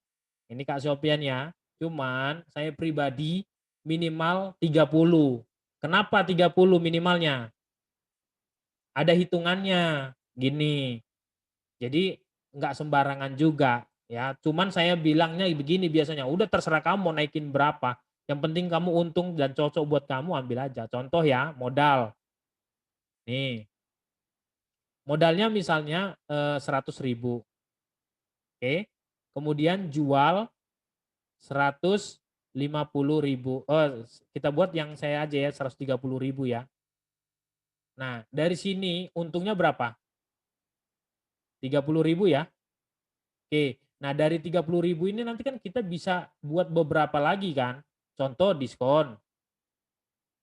ini Kak Sofian ya. Cuman saya pribadi minimal 30. Kenapa 30 minimalnya? Ada hitungannya. Gini. Jadi nggak sembarangan juga ya. Cuman saya bilangnya begini biasanya, udah terserah kamu mau naikin berapa. Yang penting kamu untung dan cocok buat kamu ambil aja. Contoh ya, modal. Nih. Modalnya misalnya 100.000. Oke. Kemudian jual 150.000. Kita buat yang saya aja ya 130.000 ya. Nah, dari sini untungnya berapa? 30.000 ya. Oke. Nah, dari 30.000 ini nanti kan kita bisa buat beberapa lagi kan. Contoh diskon.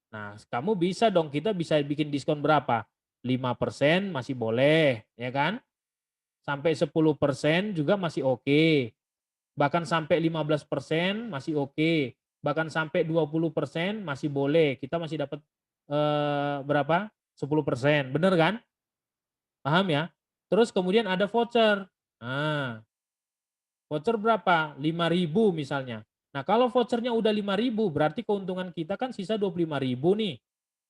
Nah, kamu bisa dong, kita bisa bikin diskon berapa? 5% masih boleh, ya kan? Sampai 10% juga masih oke. Bahkan sampai 15% masih oke. Bahkan sampai 20% masih boleh. Kita masih dapat berapa? 10%. Bener kan? Paham ya? Terus kemudian ada voucher. Nah, voucher berapa? 5.000 misalnya. Nah, kalau vouchernya udah 5.000 berarti keuntungan kita kan sisa 25.000 nih.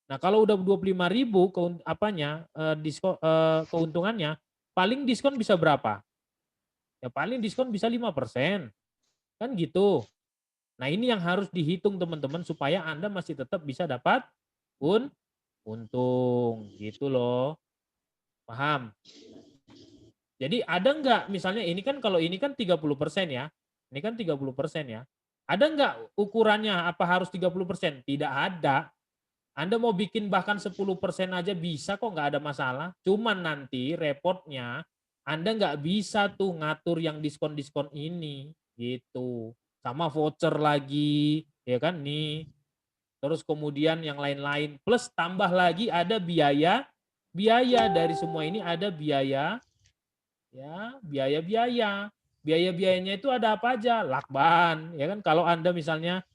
Nah, kalau udah 25.000 keuntungannya, paling diskon bisa berapa? Ya paling diskon bisa 5%. Kan gitu. Nah, ini yang harus dihitung teman-teman supaya Anda masih tetap bisa dapat untung gitu loh. Paham? Jadi ada nggak misalnya ini kan kalau ini kan 30% ya. Ini kan 30% ya. Ada nggak ukurannya apa harus 30%? Tidak ada. Anda mau bikin bahkan 10% aja bisa kok, nggak ada masalah. Cuman nanti repotnya Anda nggak bisa tuh ngatur yang diskon-diskon ini gitu. Sama voucher lagi, ya kan nih. Terus kemudian yang lain-lain plus tambah lagi ada biaya dari semua ini ada biaya ya, biaya-biaya. Biaya-biayanya itu ada apa aja? Lakban, ya kan kalau Anda misalnya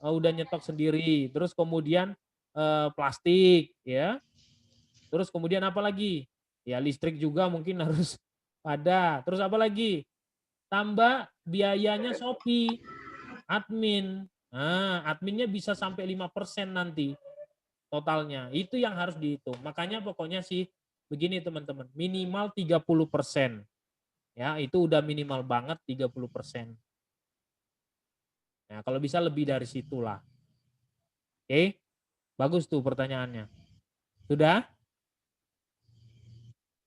udah nyetok sendiri, terus kemudian plastik ya. Terus kemudian apa lagi? Ya listrik juga mungkin harus ada. Terus apa lagi? Tambah biayanya Shopee, admin. Nah, adminnya bisa sampai 5% nanti totalnya. Itu yang harus dihitung. Makanya pokoknya sih begini teman-teman, minimal 30%. Ya, itu udah minimal banget 30%. Nah, kalau bisa lebih dari situlah. Oke? Bagus tuh pertanyaannya. Sudah?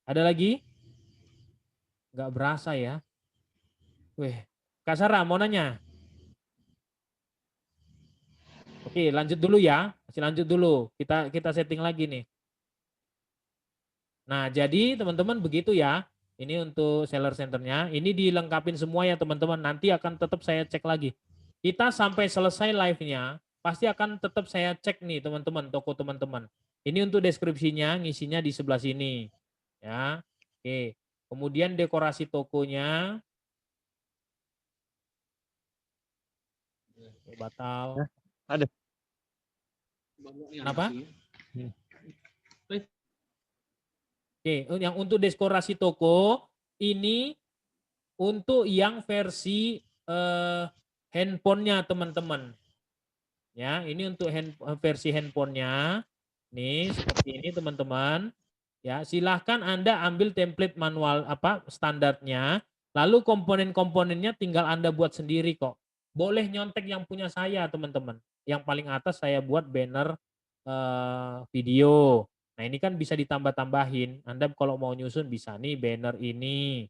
Ada lagi? Nggak berasa ya. Wih, Kak Sarah mau nanya? Oke, lanjut dulu ya. Masih lanjut dulu. Kita setting lagi nih. Nah, jadi teman-teman begitu ya. Ini untuk seller centernya. Ini dilengkapin semua ya teman-teman. Nanti akan tetap saya cek lagi. Kita sampai selesai live-nya, pasti akan tetap saya cek nih teman-teman, toko teman-teman. Ini untuk deskripsinya, ngisinya di sebelah sini. Ya, oke. Kemudian dekorasi tokonya. Batal. Ada. Kenapa? Oke, yang untuk dekorasi toko ini untuk yang versi handphonenya teman-teman. Ya, ini untuk versi handphonenya. Nih, seperti ini teman-teman. Ya, silahkan Anda ambil template manual standarnya. Lalu komponen-komponennya tinggal Anda buat sendiri kok. Boleh nyontek yang punya saya teman-teman. Yang paling atas saya buat banner video. Nah ini kan bisa ditambah-tambahin. Anda kalau mau nyusun bisa nih banner ini.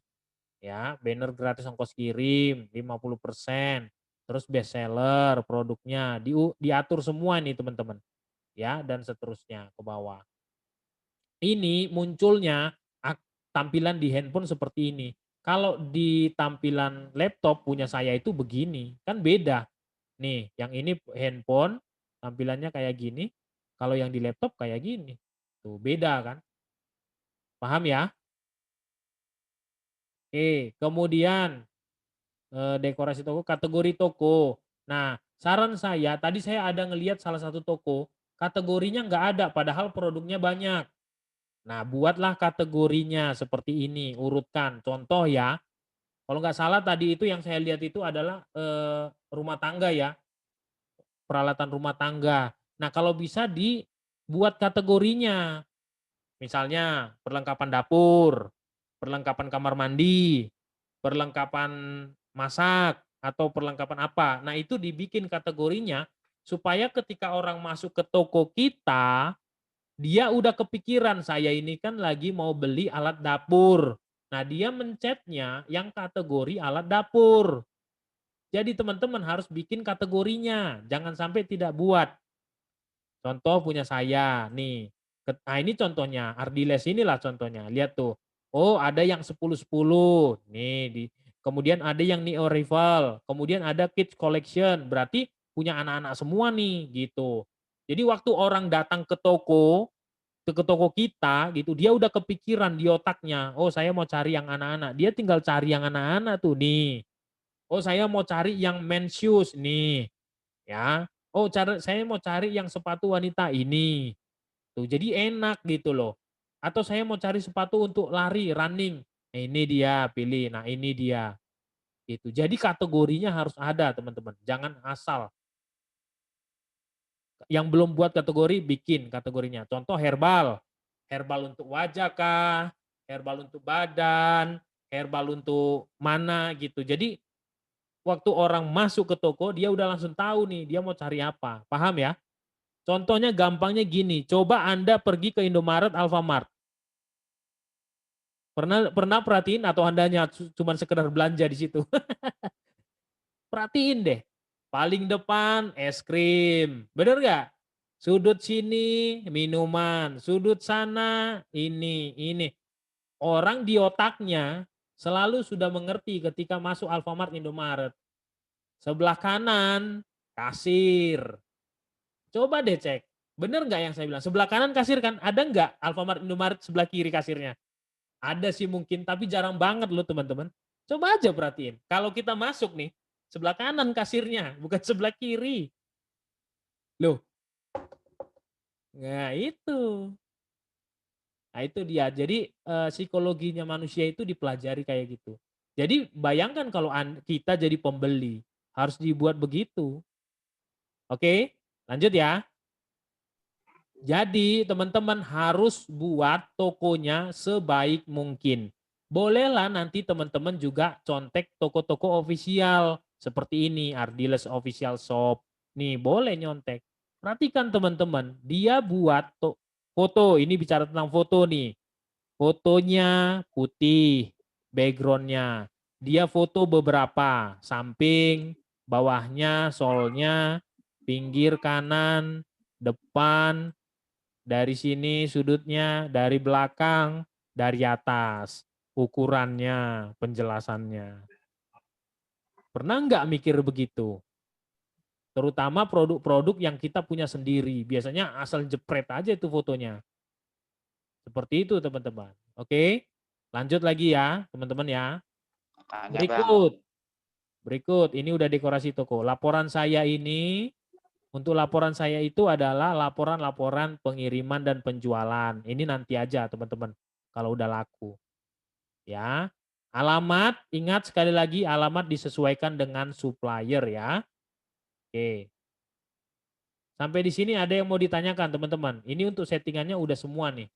Ya, banner gratis ongkos kirim 50%. Terus best seller produknya diatur semua nih teman-teman. Ya, dan seterusnya ke bawah. Ini munculnya tampilan di handphone seperti ini. Kalau di tampilan laptop punya saya itu begini, kan beda. Nih, yang ini handphone tampilannya kayak gini. Kalau yang di laptop kayak gini. Tuh, beda kan? Paham ya? Oke, kemudian dekorasi toko, kategori toko. Nah, saran saya, tadi saya ada ngelihat salah satu toko, kategorinya nggak ada, padahal produknya banyak. Nah, buatlah kategorinya seperti ini, urutkan. Contoh ya, kalau nggak salah tadi itu yang saya lihat itu adalah rumah tangga ya, peralatan rumah tangga. Nah, kalau bisa dibuat kategorinya. Misalnya perlengkapan dapur, perlengkapan kamar mandi, perlengkapan masak, atau perlengkapan apa. Nah, itu dibikin kategorinya supaya ketika orang masuk ke toko kita, dia udah kepikiran, saya ini kan lagi mau beli alat dapur. Nah, dia mencetnya yang kategori alat dapur. Jadi teman-teman harus bikin kategorinya, jangan sampai tidak buat. Contoh punya saya, nih. Nah ini contohnya, Ardiles inilah contohnya. Lihat tuh. Oh ada yang 10-10. Nih, kemudian ada yang Neo Rival. Kemudian ada Kids Collection. Berarti punya anak-anak semua nih gitu. Jadi waktu orang datang ke toko kita gitu, dia udah kepikiran di otaknya, oh saya mau cari yang anak-anak. Dia tinggal cari yang anak-anak tuh nih. Oh saya mau cari yang men's shoes nih. Ya. Oh saya mau cari yang sepatu wanita ini. Tuh, jadi enak gitu loh. Atau saya mau cari sepatu untuk lari, running. Nah, ini dia, pilih. Nah, ini dia. Gitu. Jadi kategorinya harus ada, teman-teman. Jangan asal. Yang belum buat kategori, bikin kategorinya. Contoh herbal. Herbal untuk wajah kah? Herbal untuk badan? Herbal untuk mana gitu. Jadi waktu orang masuk ke toko, dia udah langsung tahu nih, dia mau cari apa. Paham ya? Contohnya gampangnya gini, coba Anda pergi ke Indomaret, Alfamart. Pernah perhatiin atau Anda cuma sekedar belanja di situ? Perhatiin deh. Paling depan es krim. Bener nggak? Sudut sini minuman, sudut sana ini. Orang di otaknya selalu sudah mengerti ketika masuk Alfamart, Indomaret. Sebelah kanan kasir. Coba deh cek. Bener nggak yang saya bilang? Sebelah kanan kasir kan? Ada nggak Alfamart, Indomaret sebelah kiri kasirnya? Ada sih mungkin, tapi jarang banget loh teman-teman. Coba aja perhatiin. Kalau kita masuk nih, sebelah kanan kasirnya, bukan sebelah kiri. Loh. Nah itu. Nah itu dia. Jadi psikologinya manusia itu dipelajari kayak gitu. Jadi bayangkan kalau kita jadi pembeli, harus dibuat begitu. Oke, lanjut ya. Jadi teman-teman harus buat tokonya sebaik mungkin. Bolehlah nanti teman-teman juga contek toko-toko official seperti ini, Ardiles Official Shop. Nih boleh nyontek. Perhatikan teman-teman, dia buat foto, ini bicara tentang foto nih. Fotonya putih, backgroundnya. Dia foto beberapa, samping, bawahnya, solnya, pinggir kanan, depan, dari sini sudutnya, dari belakang, dari atas, ukurannya, penjelasannya. Pernah nggak mikir begitu? Terutama produk-produk yang kita punya sendiri. Biasanya asal jepret aja itu fotonya. Seperti itu teman-teman. Oke, lanjut lagi ya teman-teman ya. Berikut, ini udah dekorasi toko. Laporan saya ini, untuk laporan saya itu adalah laporan-laporan pengiriman dan penjualan. Ini nanti aja teman-teman kalau udah laku. Ya. Alamat, ingat sekali lagi alamat disesuaikan dengan supplier ya. Oke. Sampai di sini ada yang mau ditanyakan teman-teman. Ini untuk settingannya udah semua nih.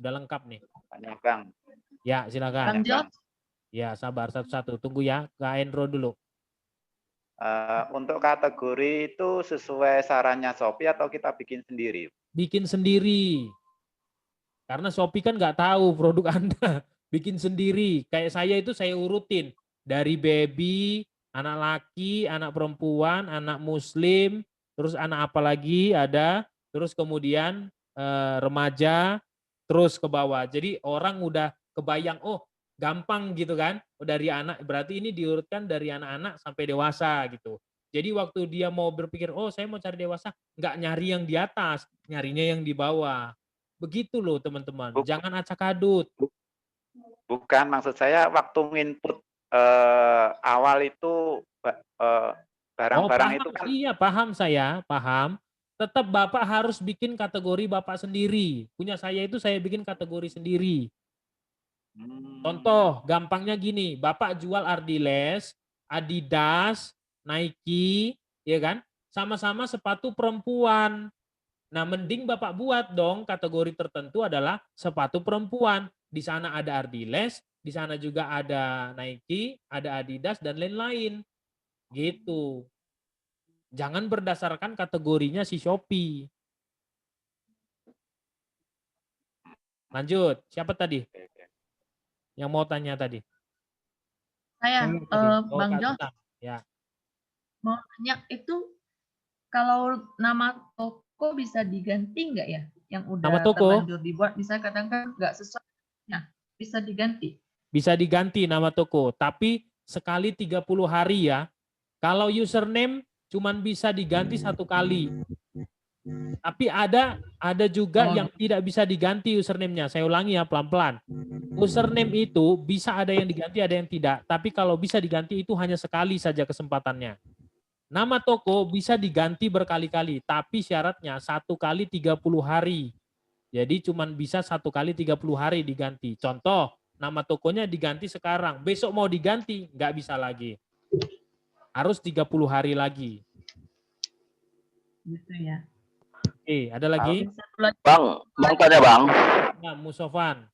Udah lengkap nih. Tanya Bang. Ya silakan. Bang Jos. Ya sabar satu-satu. Tunggu ya. Kak Endro dulu. Untuk kategori itu sesuai sarannya Shopee atau kita bikin sendiri? Bikin sendiri. Karena Shopee kan nggak tahu produk Anda. Bikin sendiri. Kayak saya itu saya urutin. Dari baby, anak laki, anak perempuan, anak muslim, terus anak apa lagi ada, terus kemudian remaja, terus ke bawah. Jadi orang udah kebayang, oh gampang gitu kan. Dari anak, berarti ini diurutkan dari anak-anak sampai dewasa gitu. Jadi waktu dia mau berpikir, oh saya mau cari dewasa, nggak nyari yang di atas, nyarinya yang di bawah. Begitu loh teman-teman, jangan acak-adut. Bukan, maksud saya waktu input awal itu barang-barang itu kan. Iya paham saya, paham. Tetap Bapak harus bikin kategori Bapak sendiri. Punya saya itu saya bikin kategori sendiri. Contoh, gampangnya gini, Bapak jual Ardiles, Adidas, Nike, ya kan? Sama-sama sepatu perempuan. Nah, mending Bapak buat dong kategori tertentu adalah sepatu perempuan. Di sana ada Ardiles, di sana juga ada Nike, ada Adidas dan lain-lain. Gitu. Jangan berdasarkan kategorinya si Shopee. Lanjut, siapa tadi? Yang mau tanya tadi? Saya, Bang Jos. Ya. Mau tanya itu kalau nama toko bisa diganti nggak ya? Yang udah nama toko terlanjur dibuat, bisa kadang-kadang nggak sesuai. Nah, bisa diganti. Bisa diganti nama toko, tapi sekali 30 hari ya. Kalau username cuman bisa diganti 1 kali. Tapi ada juga yang tidak bisa diganti username-nya. Saya ulangi ya pelan-pelan. Username itu bisa ada yang diganti, ada yang tidak. Tapi kalau bisa diganti itu hanya sekali saja kesempatannya. Nama toko bisa diganti berkali-kali, tapi syaratnya 1 kali 30 hari. Jadi cuman bisa 1 kali 30 hari diganti. Contoh, nama tokonya diganti sekarang. Besok mau diganti, nggak bisa lagi. Harus 30 hari lagi. Gitu ya. Oke, ada lagi? Bang tanya Bang. Nah, Musofan.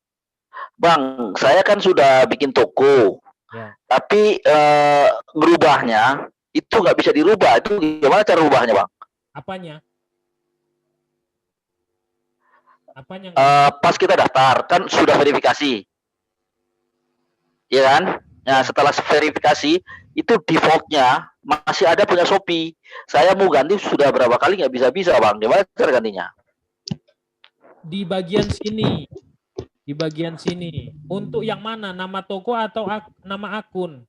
Bang, saya kan sudah bikin toko. Ya. Tapi ngerubahnya itu nggak bisa dirubah. Itu gimana cara rubahnya, Bang? Apanya? Apanya? Pas kita daftar kan sudah verifikasi. Iya kan? Nah, setelah verifikasi itu defaultnya masih ada punya Shopee. Saya mau ganti sudah berapa kali nggak bisa-bisa, Bang. Gimana cara gantinya? Di bagian sini. Di bagian sini. Untuk yang mana? Nama toko atau nama akun?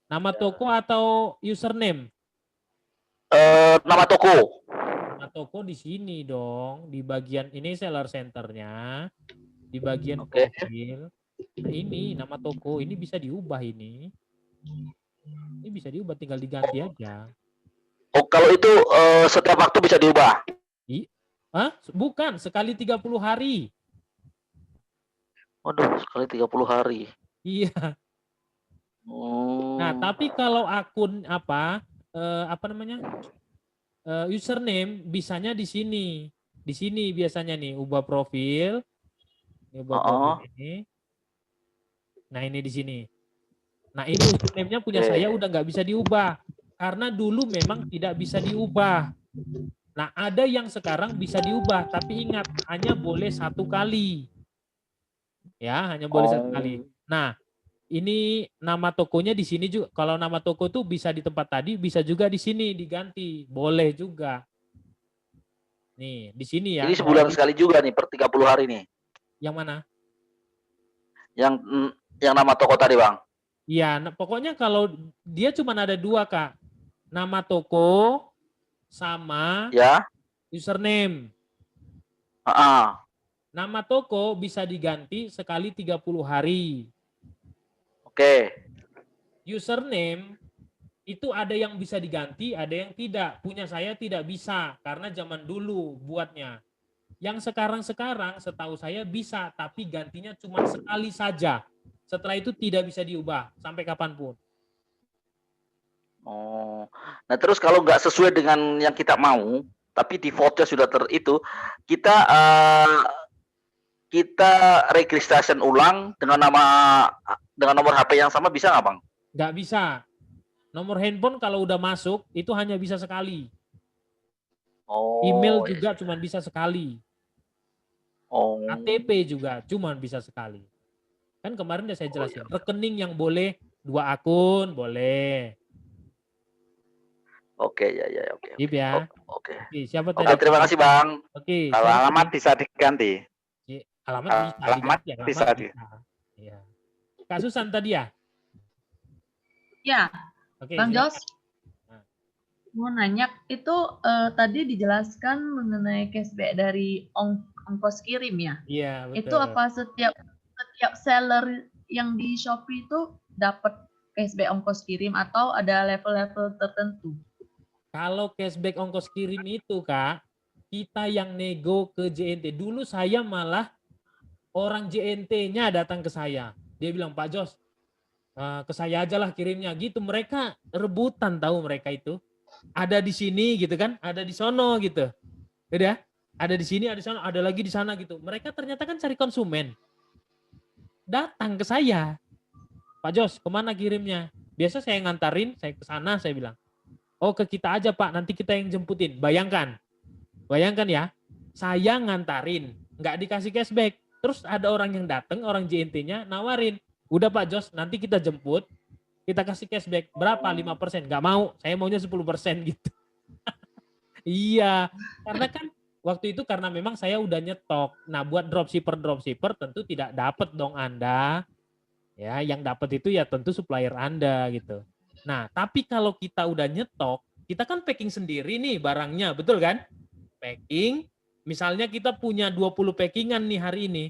Nama toko atau username? Nama toko. Nama toko di sini dong. Di bagian ini seller centernya. Di bagian profil. Nah, ini nama toko. Ini bisa diubah ini. Ini bisa diubah, tinggal diganti aja. Oh, kalau itu setiap waktu bisa diubah? Hah? Bukan, sekali 30 hari. Waduh, sekali 30 hari. Iya. Nah, tapi kalau akun apa namanya? Username bisanya di sini. Di sini biasanya nih, ubah profil. Ini ubah profil ini. Nah, ini di sini. Nah, ini username-nya punya saya udah nggak bisa diubah. Karena dulu memang tidak bisa diubah. Nah, ada yang sekarang bisa diubah, tapi ingat hanya boleh 1 kali. Ya, hanya boleh 1 kali. Nah, ini nama tokonya di sini juga. Kalau nama toko tuh bisa di tempat tadi, bisa juga di sini diganti. Boleh juga. Nih, di sini ya. Jadi sebulan sekali juga nih per 30 hari nih. Yang mana? Yang nama toko tadi, Bang. Iya, pokoknya kalau dia cuma ada 2, Kak. Nama toko sama username. Nama toko bisa diganti sekali 30 hari. Oke. Username itu ada yang bisa diganti, ada yang tidak. Punya saya tidak bisa karena zaman dulu buatnya. Yang sekarang setahu saya bisa, tapi gantinya cuma sekali saja. Setelah itu tidak bisa diubah sampai kapanpun. Oh, nah terus kalau nggak sesuai dengan yang kita mau, tapi defaultnya sudah itu, kita kita registration ulang dengan nomor HP yang sama bisa nggak, Bang? Nggak bisa. Nomor handphone kalau udah masuk itu hanya bisa sekali. Oh, Email juga cuma bisa sekali. Oh. KTP juga cuma bisa sekali. Kan kemarin udah saya jelasin. Rekening yang boleh 2 akun boleh. Oke, ya, oke. Sip ya. Oke. Siapa Oke, tadi? terima kasih, Bang. Oke. Kalau alamat bisa diganti. Alamat bisa. Ya. Kak Susan tadi ya? Ya. Oke, Bang silakan. Jos, mau nanya itu tadi dijelaskan mengenai cashback dari ongkos kirim ya? Iya, betul. Itu apa setiap seller yang di Shopee itu dapat cashback ongkos kirim atau ada level-level tertentu? Kalau cashback ongkos kirim itu, Kak, kita yang nego ke JNT. Dulu saya malah orang JNT-nya datang ke saya. Dia bilang, Pak Jos, ke saya aja lah kirimnya. Gitu, mereka rebutan tahu mereka itu. Ada di sini gitu kan, ada di sono gitu. Udah, ada di sini, ada di sana, ada lagi di sana gitu. Mereka ternyata kan cari konsumen. Datang ke saya. Pak Jos, kemana kirimnya? Biasa saya ngantarin, saya ke sana, saya bilang. Oh, ke kita aja Pak, nanti kita yang jemputin. Bayangkan ya, saya ngantarin, nggak dikasih cashback. Terus ada orang yang datang, orang JNT-nya nawarin. Udah Pak Jos, nanti kita jemput, kita kasih cashback. Berapa? 5%. Nggak mau, saya maunya 10% gitu. Iya, karena kan waktu itu karena memang saya udah nyetok. Nah, buat dropshipper tentu tidak dapat dong Anda. Ya, yang dapat itu ya tentu supplier Anda gitu. Nah, tapi kalau kita udah nyetok, kita kan packing sendiri nih barangnya, betul kan? Packing, misalnya kita punya 20 packingan nih hari ini.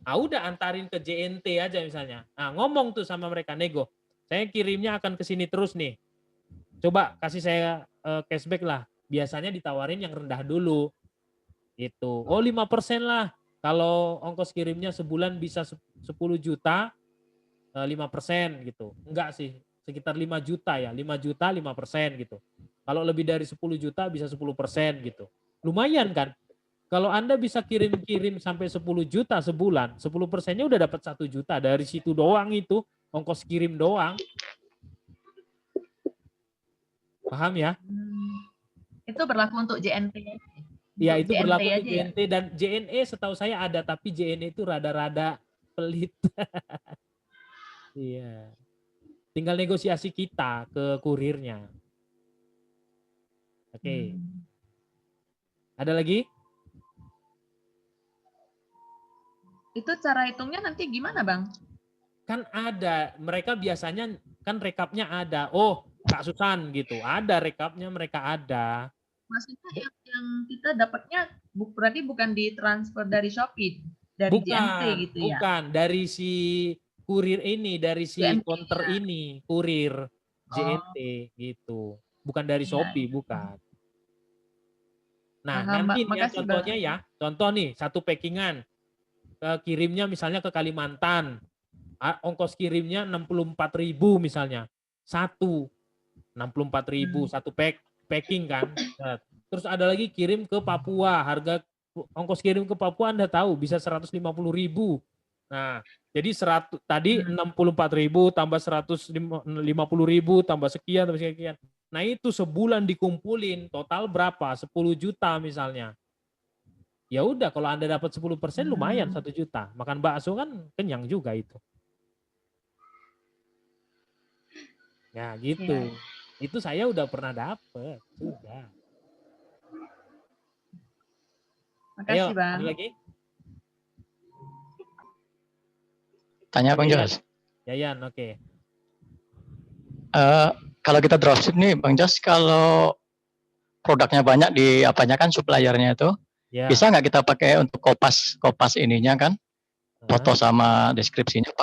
Ah, udah antarin ke JNT aja misalnya. Nah, ngomong tuh sama mereka, nego. Saya kirimnya akan ke sini terus nih. Coba kasih saya cashback lah. Biasanya ditawarin yang rendah dulu. Itu. Oh, 5% lah. Kalau ongkos kirimnya sebulan bisa 10 juta, 5% gitu. Enggak sih, sekitar 5 juta ya. 5 juta 5% gitu. Kalau lebih dari 10 juta bisa 10% gitu. Lumayan kan? Kalau Anda bisa kirim-kirim sampai 10 juta sebulan, 10%-nya udah dapat 1 juta. Dari situ doang itu, ongkos kirim doang. Paham ya? Itu berlaku untuk JNT. Ya, itu JNT berlaku untuk aja JNT ya? dan JNE setahu saya ada, tapi JNE itu rada-rada pelit. Iya. Tinggal negosiasi kita ke kurirnya. Oke. Ada lagi? Itu cara hitungnya nanti gimana, Bang? Kan ada, mereka biasanya kan rekapnya ada. Oh, Kak Susan gitu. Ada rekapnya, mereka ada. Maksudnya yang kita dapatnya berarti bukan ditransfer dari Shopee, dari JNT gitu ya? Bukan, dari si kurir ini, dari si JNT, counter ya. ini, kurir JNT gitu. Bukan dari Shopee, bukan. Nah, nanti nih ya, contohnya ya, contoh nih, satu packingan. Kirimnya misalnya ke Kalimantan. Ongkos kirimnya 64.000 misalnya. 64.000 satu packing kan. Nah, terus ada lagi kirim ke Papua, harga ongkos kirim ke Papua Anda tahu bisa 150.000. Nah, jadi tadi 64.000 tambah 150.000 tambah sekian. Nah, itu sebulan dikumpulin total berapa? 10 juta misalnya. Ya udah, kalau Anda dapat 10% lumayan 1 juta. Makan bakso kan kenyang juga itu. Ya gitu. Ya. Itu saya udah pernah dapet. Sudah. Makasih, Ayo, Bang. ada lagi? Tanya Bang Jos. Yayan, oke. Kalau kita dropship nih Bang Jos, kalau produknya banyak di apanya kan suppliernya itu, bisa nggak kita pakai untuk kopas ininya kan, foto sama deskripsinya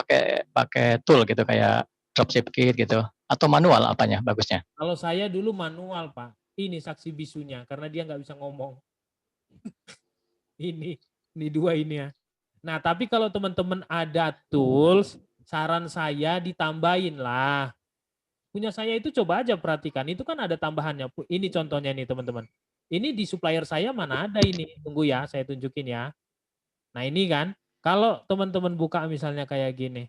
pakai tool gitu kayak dropship kit gitu, atau manual apanya bagusnya? Kalau saya dulu manual Pak, ini saksi bisunya karena dia nggak bisa ngomong. Ini dua ini ya. Nah, tapi kalau teman-teman ada tools, saran saya ditambahin lah. Punya saya itu coba aja perhatikan, itu kan ada tambahannya. Ini contohnya nih teman-teman. Ini di supplier saya mana ada ini. Tunggu ya, saya tunjukin ya. Nah ini kan, kalau teman-teman buka misalnya kayak gini.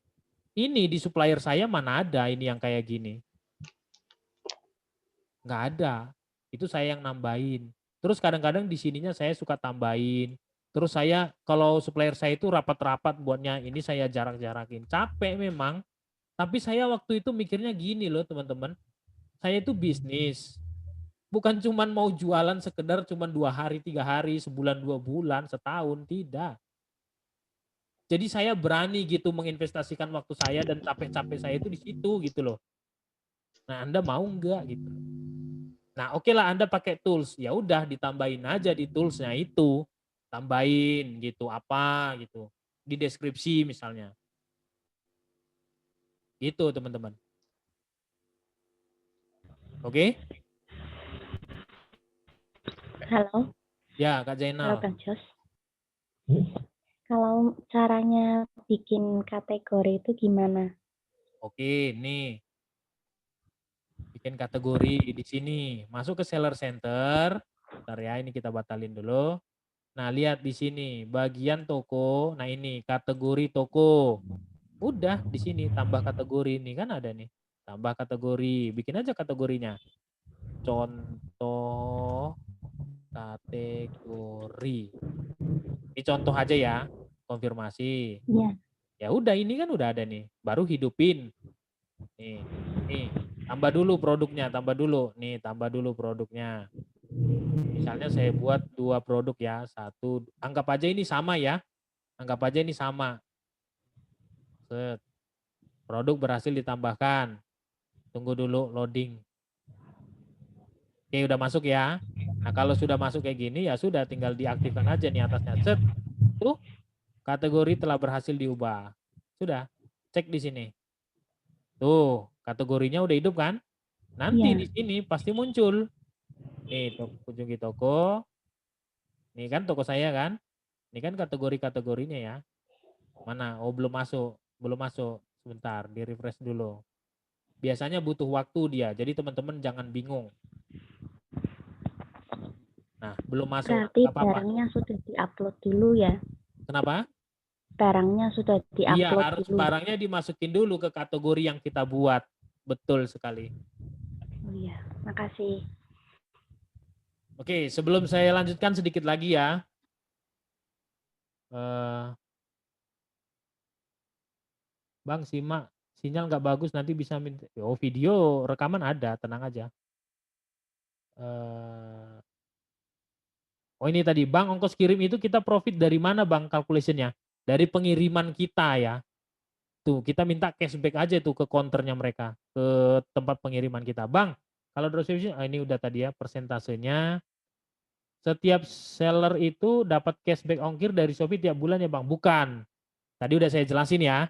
Ini di supplier saya mana ada ini yang kayak gini. Nggak ada. Itu saya yang nambahin. Terus kadang-kadang di sininya saya suka tambahin. Terus saya kalau supplier saya itu rapat-rapat buatnya ini saya jarak-jarakin. Capek memang. Tapi saya waktu itu mikirnya gini loh teman-teman. Saya itu bisnis. Bukan cuman mau jualan sekedar cuman 2 hari, 3 hari, sebulan, 2 bulan, setahun. Tidak. Jadi saya berani gitu menginvestasikan waktu saya dan capek-capek saya itu di situ gitu loh. Nah Anda mau nggak gitu. Nah oke lah Anda pakai tools. Ya udah ditambahin aja di toolsnya itu. Tambahin gitu apa gitu. Di deskripsi misalnya. Itu teman-teman. Oke? Halo. Ya, Kak Zainal. Halo, Kang Jos. Kalau caranya bikin kategori itu gimana? Oke, nih. Bikin kategori di sini. Masuk ke Seller Center. Bentar ya, ini kita batalin dulu. Nah, lihat di sini. Bagian toko. Nah, ini kategori toko. Udah di sini tambah kategori. Ini kan ada nih. Tambah kategori. Bikin aja kategorinya. Contoh kategori. Ini contoh aja ya, konfirmasi. Iya. Ya udah ini kan udah ada nih, baru hidupin. Nih, tambah dulu produknya, tambah dulu. Nih, tambah dulu produknya. Misalnya saya buat 2 produk ya, 1. Anggap aja ini sama ya. Anggap aja ini sama. Set. Produk berhasil ditambahkan. Tunggu dulu loading. Oke, udah masuk ya. Nah, kalau sudah masuk kayak gini ya sudah tinggal diaktifkan aja nih atasnya. Set. Tuh, kategori telah berhasil diubah. Sudah. Cek di sini. Tuh, kategorinya udah hidup kan? Nanti di sini pasti muncul. Nih, kunjungi toko. Nih kan toko saya kan? Ini kan kategori-kategorinya ya. Mana? Oh, belum masuk. Belum masuk. Sebentar, di-refresh dulu. Biasanya butuh waktu dia. Jadi teman-teman jangan bingung. Nah, belum masuk. Berarti apa-apa. barangnya sudah diupload dulu ya? Kenapa? Barangnya sudah diupload Iya, harus dulu. barangnya dimasukin dulu ke kategori yang kita buat. Betul sekali. Oh iya, makasih. Oke, sebelum saya lanjutkan sedikit lagi ya. Bang, simak. Sinyal nggak bagus, nanti bisa minta. Oh, video rekaman ada, tenang aja. Oh, ini tadi, Bang, ongkos kirim itu kita profit dari mana, Bang, calculation-nya? Dari pengiriman kita ya. Tuh, kita minta cashback aja tuh ke counternya mereka, ke tempat pengiriman kita. Bang, kalau dropshipping, ini udah tadi ya, persentasenya. Setiap seller itu dapat cashback ongkir dari Shopee tiap bulan ya, Bang? Bukan. Tadi udah saya jelasin ya.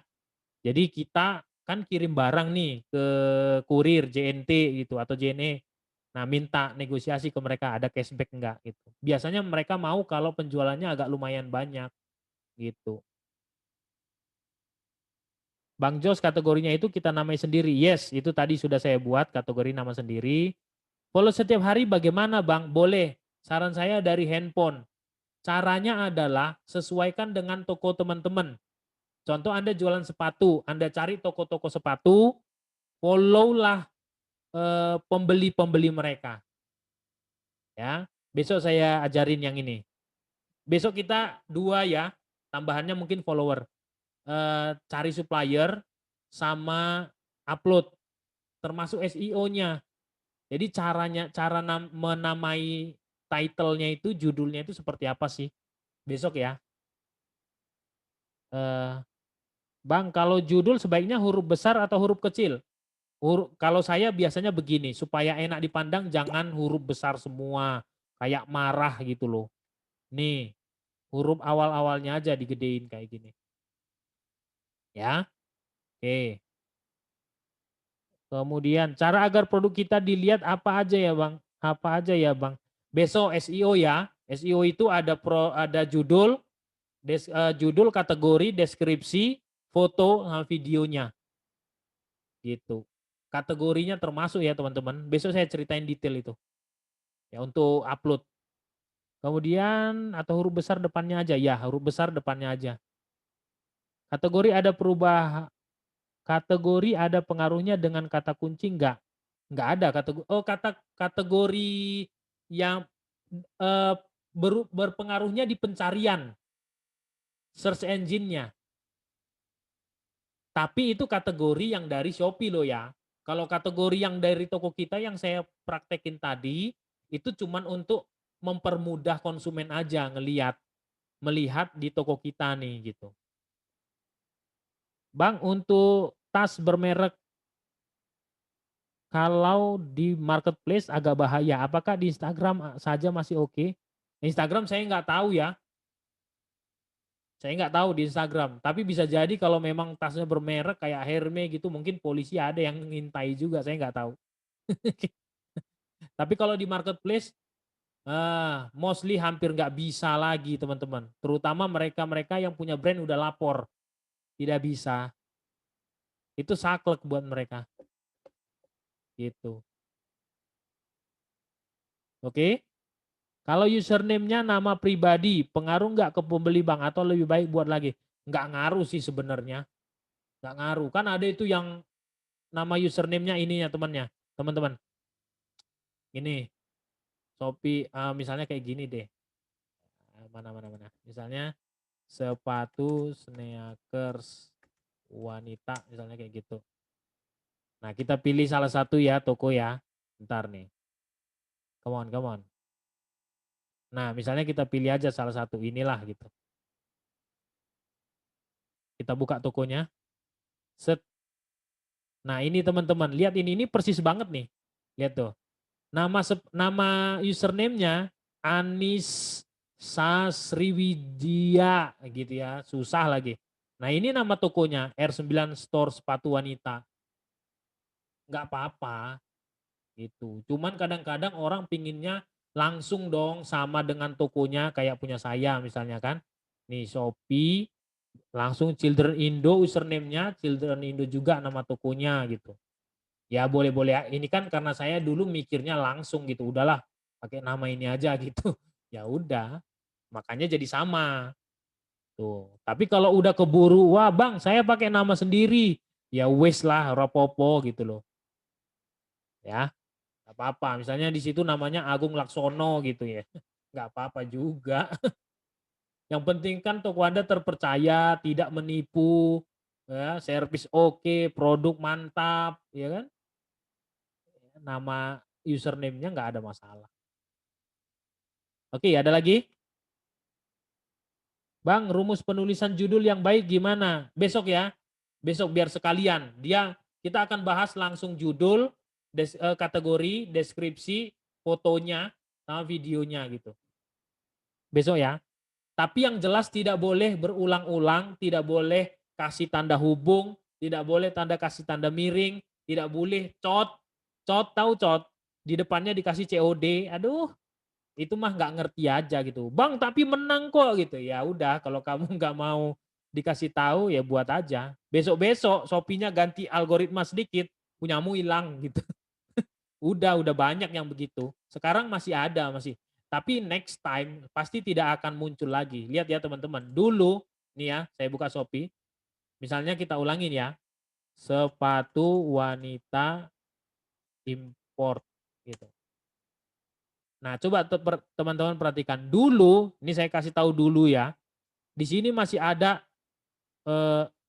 Jadi kita kan kirim barang nih ke kurir JNT gitu atau JNE. Nah, minta negosiasi ke mereka ada cashback enggak gitu. Biasanya mereka mau kalau penjualannya agak lumayan banyak gitu. Bang Jos kategorinya itu kita namai sendiri. Yes, itu tadi sudah saya buat kategori nama sendiri. Follow setiap hari bagaimana, Bang? Boleh. Saran saya dari handphone. Caranya adalah sesuaikan dengan toko teman-teman. Contoh Anda jualan sepatu, Anda cari toko-toko sepatu, follow-lah pembeli-pembeli mereka. Ya, besok saya ajarin yang ini. Besok kita 2 ya, tambahannya mungkin follower. Cari supplier sama upload, termasuk SEO-nya. Jadi cara menamai title-nya itu, judulnya itu seperti apa sih? Besok ya. Bang, kalau judul sebaiknya huruf besar atau huruf kecil? Kalau saya biasanya begini, supaya enak dipandang jangan huruf besar semua, kayak marah gitu loh. Nih, huruf awal-awalnya aja digedein kayak gini. Ya, oke. Kemudian cara agar produk kita dilihat apa aja ya Bang? Apa aja ya Bang? Besok SEO ya, SEO itu ada judul, judul, kategori, deskripsi, foto, sama videonya. Gitu. Kategorinya termasuk ya teman-teman. Besok saya ceritain detail itu. Ya untuk upload. Kemudian atau huruf besar depannya aja. Ya, huruf besar depannya aja. Kategori ada kategori ada pengaruhnya dengan kata kunci enggak? Enggak ada kategori. Oh, kategori yang berpengaruhnya di pencarian search engine-nya. Tapi itu kategori yang dari Shopee loh ya. Kalau kategori yang dari toko kita yang saya praktekin tadi, itu cuman untuk mempermudah konsumen aja melihat di toko kita nih gitu. Bang, untuk tas bermerek kalau di marketplace agak bahaya. Apakah di Instagram saja masih oke? Instagram saya nggak tahu ya. Saya nggak tahu di Instagram. Tapi bisa jadi kalau memang tasnya bermerek kayak Hermes gitu, mungkin polisi ada yang ngintai juga. Saya nggak tahu. Tapi kalau di marketplace, mostly hampir nggak bisa lagi teman-teman. Terutama mereka-mereka yang punya brand udah lapor. Tidak bisa. Itu saklek buat mereka. Gitu. Oke. Kalau username-nya nama pribadi, pengaruh nggak ke pembeli bang? Atau lebih baik buat lagi? Nggak ngaruh sih sebenarnya. Nggak ngaruh. Kan ada itu yang nama username-nya ini ya teman-teman. Ini. Shopee, misalnya kayak gini deh. Mana. Misalnya sepatu sneakers wanita, misalnya kayak gitu. Nah, kita pilih salah satu ya toko ya. Bentar nih. Come on. Nah, misalnya kita pilih aja salah satu inilah gitu. Kita buka tokonya. Set. Nah, ini teman-teman, lihat ini persis banget nih. Lihat tuh. Nama username-nya Anis Sasriwijaya gitu ya. Susah lagi. Nah, ini nama tokonya R9 Store sepatu wanita. Nggak apa-apa gitu. Cuman kadang-kadang orang pinginnya langsung dong sama dengan tokonya kayak punya saya misalnya kan. Nih Shopee, langsung Children Indo username-nya, Children Indo juga nama tokonya gitu. Ya boleh-boleh, ini kan karena saya dulu mikirnya langsung gitu, udahlah pakai nama ini aja gitu. Ya udah, makanya jadi sama. Tuh. Tapi kalau udah keburu, wah bang saya pakai nama sendiri, ya wes lah, rapopo gitu loh. Ya, nggak apa-apa. Misalnya di situ namanya Agung Laksono gitu ya, nggak apa-apa juga. Yang penting kan toko Anda terpercaya, tidak menipu, ya, servis oke, produk mantap, ya kan? Nama username-nya nggak ada masalah. Oke, ada lagi? Bang, rumus penulisan judul yang baik gimana? Besok ya, besok biar sekalian. Kita akan bahas langsung judul, kategori, deskripsi, fotonya, sama videonya gitu. Besok ya. Tapi yang jelas tidak boleh berulang-ulang, tidak boleh kasih tanda hubung, tidak boleh kasih tanda miring, tidak boleh cot tahu cot, di depannya dikasih COD, aduh itu mah nggak ngerti aja gitu. Bang tapi menang kok gitu. Ya udah kalau kamu nggak mau dikasih tahu ya buat aja. Besok-besok Shopee-nya ganti algoritma sedikit, punyamu hilang gitu. udah banyak yang begitu. Sekarang masih ada Tapi next time pasti tidak akan muncul lagi. Lihat ya teman-teman. Dulu nih ya, saya buka Shopee. Misalnya kita ulangin ya. Sepatu wanita import gitu. Nah, coba teman-teman perhatikan dulu, ini saya kasih tahu dulu ya. Di sini masih ada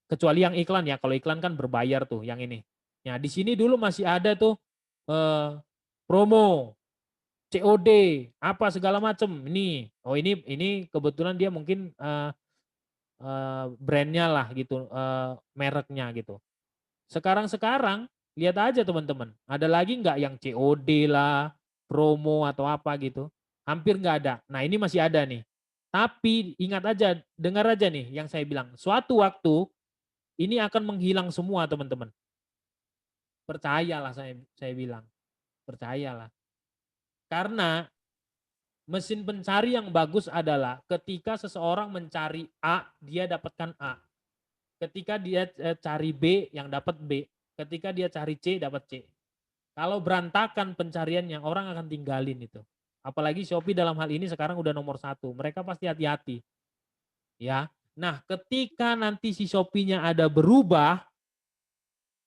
kecuali yang iklan ya. Kalau iklan kan berbayar tuh yang ini. Nah, di sini dulu masih ada tuh promo, COD, apa segala macam. Ini kebetulan dia mungkin brandnya lah gitu, mereknya gitu. Sekarang lihat aja teman-teman, ada lagi nggak yang COD lah, promo atau apa gitu? Hampir nggak ada. Nah ini masih ada nih. Tapi ingat aja, dengar aja nih yang saya bilang. Suatu waktu ini akan menghilang semua teman-teman. Percayalah saya bilang. Percayalah. Karena Mesin pencari yang bagus adalah ketika seseorang mencari A, dia dapatkan A. Ketika dia cari B, yang dapat B. Ketika dia cari C, dapat C. Kalau berantakan pencariannya, orang akan tinggalin itu. Apalagi Shopee dalam hal ini sekarang udah nomor 1. Mereka pasti hati-hati. Ya. Nah, ketika nanti si Shopee-nya ada berubah,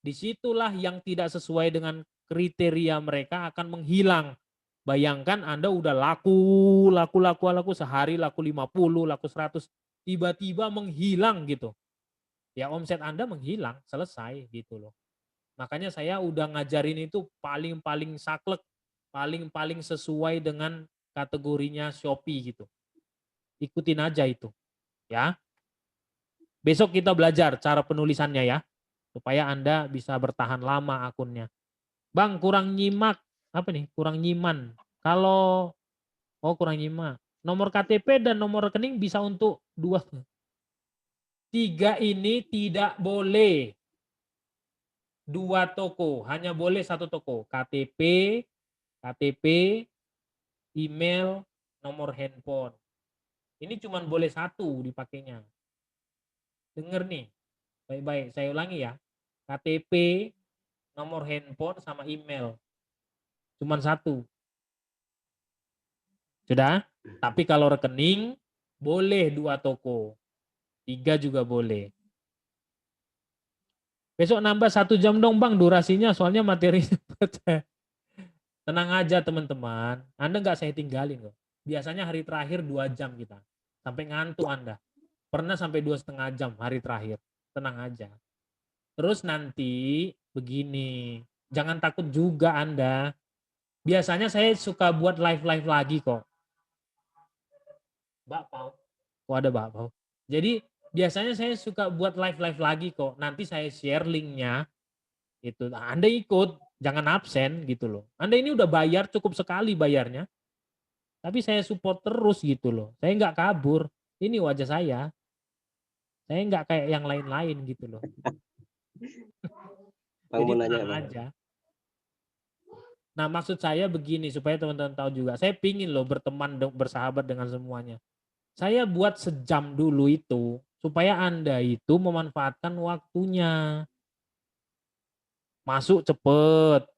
disitulah yang tidak sesuai dengan kriteria mereka akan menghilang. Bayangkan Anda udah laku sehari laku 50, laku 100, tiba-tiba menghilang gitu. Ya omset Anda menghilang, selesai gitu loh. Makanya saya udah ngajarin itu paling saklek, paling sesuai dengan kategorinya Shopee gitu. Ikutin aja itu, ya. Besok kita belajar cara penulisannya ya, supaya Anda bisa bertahan lama akunnya. Bang, kurang nyimak. Apa nih? Kurang nyiman. Kalau kurang nyimak. Nomor KTP dan nomor rekening bisa untuk 2. 3 ini tidak boleh 2 toko, hanya boleh 1 toko. KTP, email, nomor handphone. Ini cuma boleh 1 dipakainya. Dengar nih, baik-baik. Saya ulangi ya. KTP, nomor handphone, sama email. Cuma 1. Sudah? Tapi kalau rekening, boleh 2 toko. 3 juga boleh. Besok nambah 1 jam dong Bang durasinya, soalnya materi. Tenang aja teman-teman. Anda nggak saya tinggalin kok. Biasanya hari terakhir 2 jam kita. Sampai ngantuk Anda. Pernah sampai 2,5 jam hari terakhir. Tenang aja. Terus nanti begini. Jangan takut juga Anda. Biasanya saya suka buat live lagi kok. Bakpao. Kok ada bakpao? Jadi biasanya saya suka buat live lagi kok. Nanti saya share linknya. Itu Anda ikut, jangan absen gitu loh. Anda ini udah bayar, cukup sekali bayarnya. Tapi saya support terus gitu loh. Saya nggak kabur. Ini wajah saya. Saya nggak kayak yang lain-lain gitu loh. Bang, Jadi mau nanya, tenang Bang. aja. Nah maksud saya begini supaya teman-teman tahu juga. Saya pingin loh berteman, bersahabat dengan semuanya. Saya buat sejam dulu itu supaya Anda itu memanfaatkan waktunya. Masuk cepet.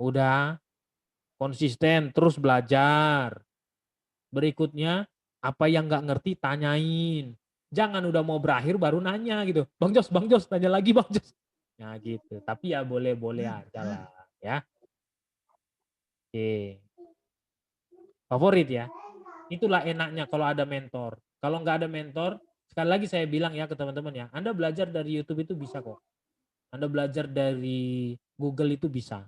Udah konsisten terus belajar. Berikutnya apa yang nggak ngerti tanyain. Jangan udah mau berakhir baru nanya gitu. Bang Jos, tanya lagi Bang Jos. Nah gitu. Tapi ya boleh-boleh aja lah ya. Oke. Favorit ya. Itulah enaknya kalau ada mentor. Kalau nggak ada mentor, sekali lagi saya bilang ya ke teman-teman ya, Anda belajar dari YouTube itu bisa kok. Anda belajar dari Google itu bisa.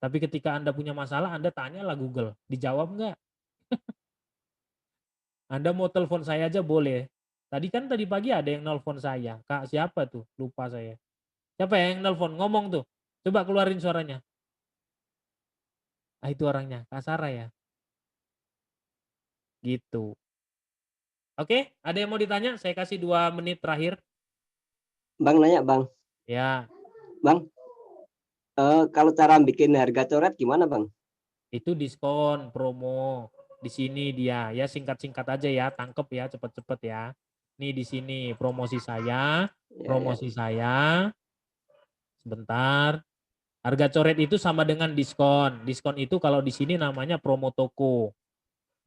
Tapi ketika Anda punya masalah, Anda tanyalah Google. Dijawab nggak? Anda mau telepon saya aja boleh. Tadi pagi ada yang nelpon saya. Kak siapa tuh? Lupa saya. Siapa yang nelpon? Ngomong tuh. Coba keluarin suaranya. Ah itu orangnya. Kak Sarah ya. Gitu. Oke, ada yang mau ditanya? Saya kasih 2 menit terakhir. Bang nanya Bang. Ya. Bang, kalau cara bikin harga coret gimana Bang? Itu diskon, promo. Di sini dia, ya singkat-singkat aja ya, tangkep ya, cepet-cepet ya. Nih di sini promosi saya, saya. Sebentar. Harga coret itu sama dengan diskon. Diskon itu kalau di sini namanya promo toko.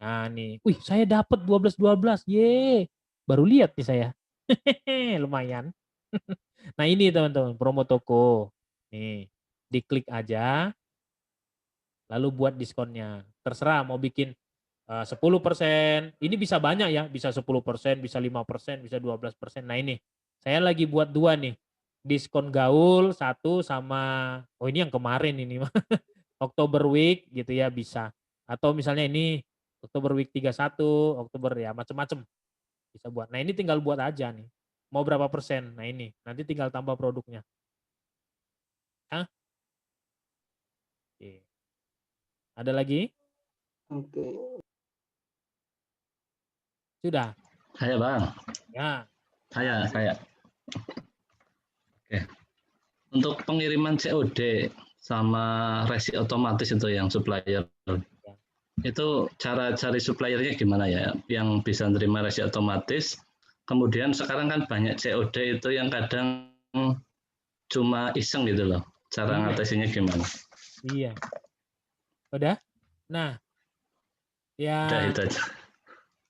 Nah nih, wih saya dapat 12. Ye, baru lihat nih saya. Lumayan. Nah ini teman-teman, promo toko. Nih, diklik aja. Lalu buat diskonnya. Terserah mau bikin 10%. Ini bisa banyak ya, bisa 10%, bisa 5%, bisa 12%. Nah ini, saya lagi buat 2 nih. Diskon gaul 1 sama, ini yang kemarin ini. Oktober Week gitu ya bisa. Atau misalnya ini Oktober Week 31, Oktober ya macam-macam. Bisa buat. Nah ini tinggal buat aja nih. Mau berapa persen? Nah ini, nanti tinggal tambah produknya. Hah? Oke. Ada lagi? Oke. Sudah? Saya Bang. Ya. Saya. Oke. Untuk pengiriman COD sama resi otomatis itu yang supplier. Itu cara cari suppliernya gimana ya? Yang bisa menerima resi otomatis. Kemudian sekarang kan banyak COD itu yang kadang cuma iseng gitu loh. Cara ngatasinya gimana? Iya. Udah? Nah, ya. Udah itu aja.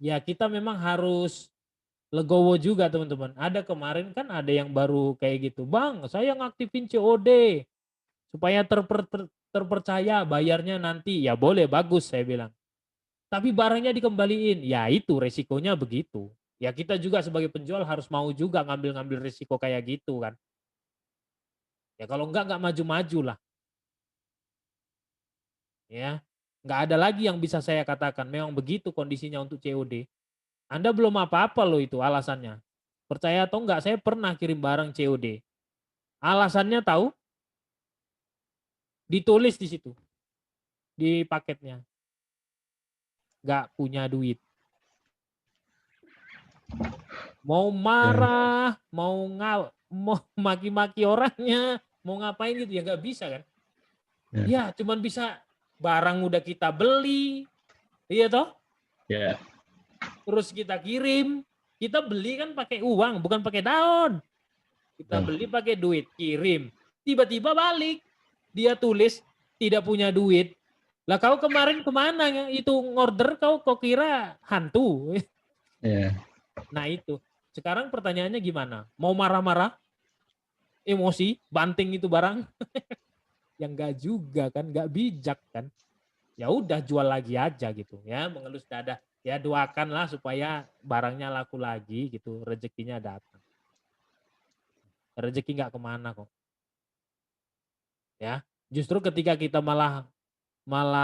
Ya kita memang harus legowo juga teman-teman. Ada kemarin kan ada yang baru kayak gitu. Bang, saya ngaktifin COD supaya terpercaya bayarnya nanti. Ya boleh, bagus saya bilang. Tapi barangnya dikembaliin. Ya itu resikonya begitu. Ya kita juga sebagai penjual harus mau juga ngambil resiko kayak gitu kan. Ya kalau enggak maju-maju lah. Ya, nggak ada lagi yang bisa saya katakan. Memang begitu kondisinya untuk COD. Anda belum apa-apa loh itu alasannya. Percaya atau enggak, saya pernah kirim barang COD. Alasannya tahu? Ditulis di situ. Di paketnya. Nggak punya duit. Mau marah, mau maki-maki orangnya, mau ngapain gitu ya nggak bisa kan? Ya, cuman bisa barang udah kita beli, iya toh? Ya. Terus kita kirim, kita beli kan pakai uang, bukan pakai daun. Kita beli pakai duit, kirim. Tiba-tiba balik, dia tulis tidak punya duit. Lah kau kemarin kemana? Itu ngorder kau kira hantu. Yeah. Nah itu. Sekarang pertanyaannya gimana? Mau marah-marah? Emosi? Banting itu barang? Yang enggak juga kan, enggak bijak kan. Ya udah jual lagi aja gitu ya, mengelus dada. Ya doakanlah supaya barangnya laku lagi gitu, rezekinya datang. Rezeki nggak kemana kok. Ya, justru ketika kita malah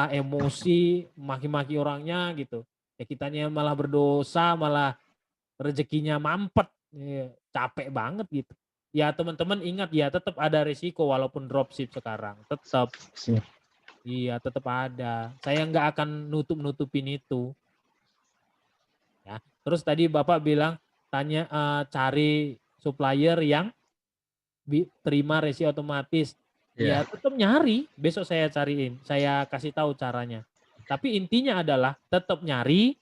emosi, maki-maki orangnya gitu. Ya kitanya malah berdosa, malah rezekinya mampet. Ya, capek banget gitu. Ya teman-teman ingat ya tetap ada risiko walaupun dropship sekarang. Tetap. Iya tetap ada. Saya nggak akan nutup-nutupin itu. Ya. Terus tadi Bapak bilang tanya cari supplier yang terima resi otomatis. Ya tetap nyari. Besok saya cariin. Saya kasih tahu caranya. Tapi intinya adalah tetap nyari.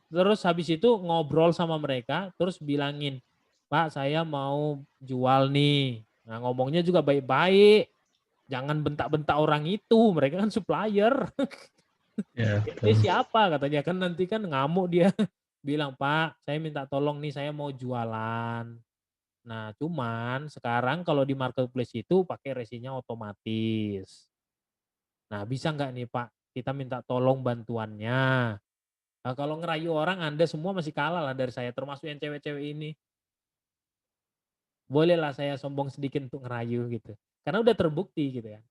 Terus habis itu ngobrol sama mereka. Terus bilangin, Pak saya mau jual nih. Nah ngomongnya juga baik-baik. Jangan bentak-bentak orang itu. Mereka kan supplier. Ya, dia siapa katanya kan nanti kan ngamuk dia. Bilang Pak saya minta tolong nih saya mau jualan. Nah cuman sekarang kalau di marketplace itu pakai resinya otomatis. Nah bisa nggak nih Pak kita minta tolong bantuannya. Nah, kalau ngerayu orang Anda semua masih kalah lah dari saya termasuk yang cewek-cewek ini. Bolehlah saya sombong sedikit untuk ngerayu gitu. Karena udah terbukti gitu ya.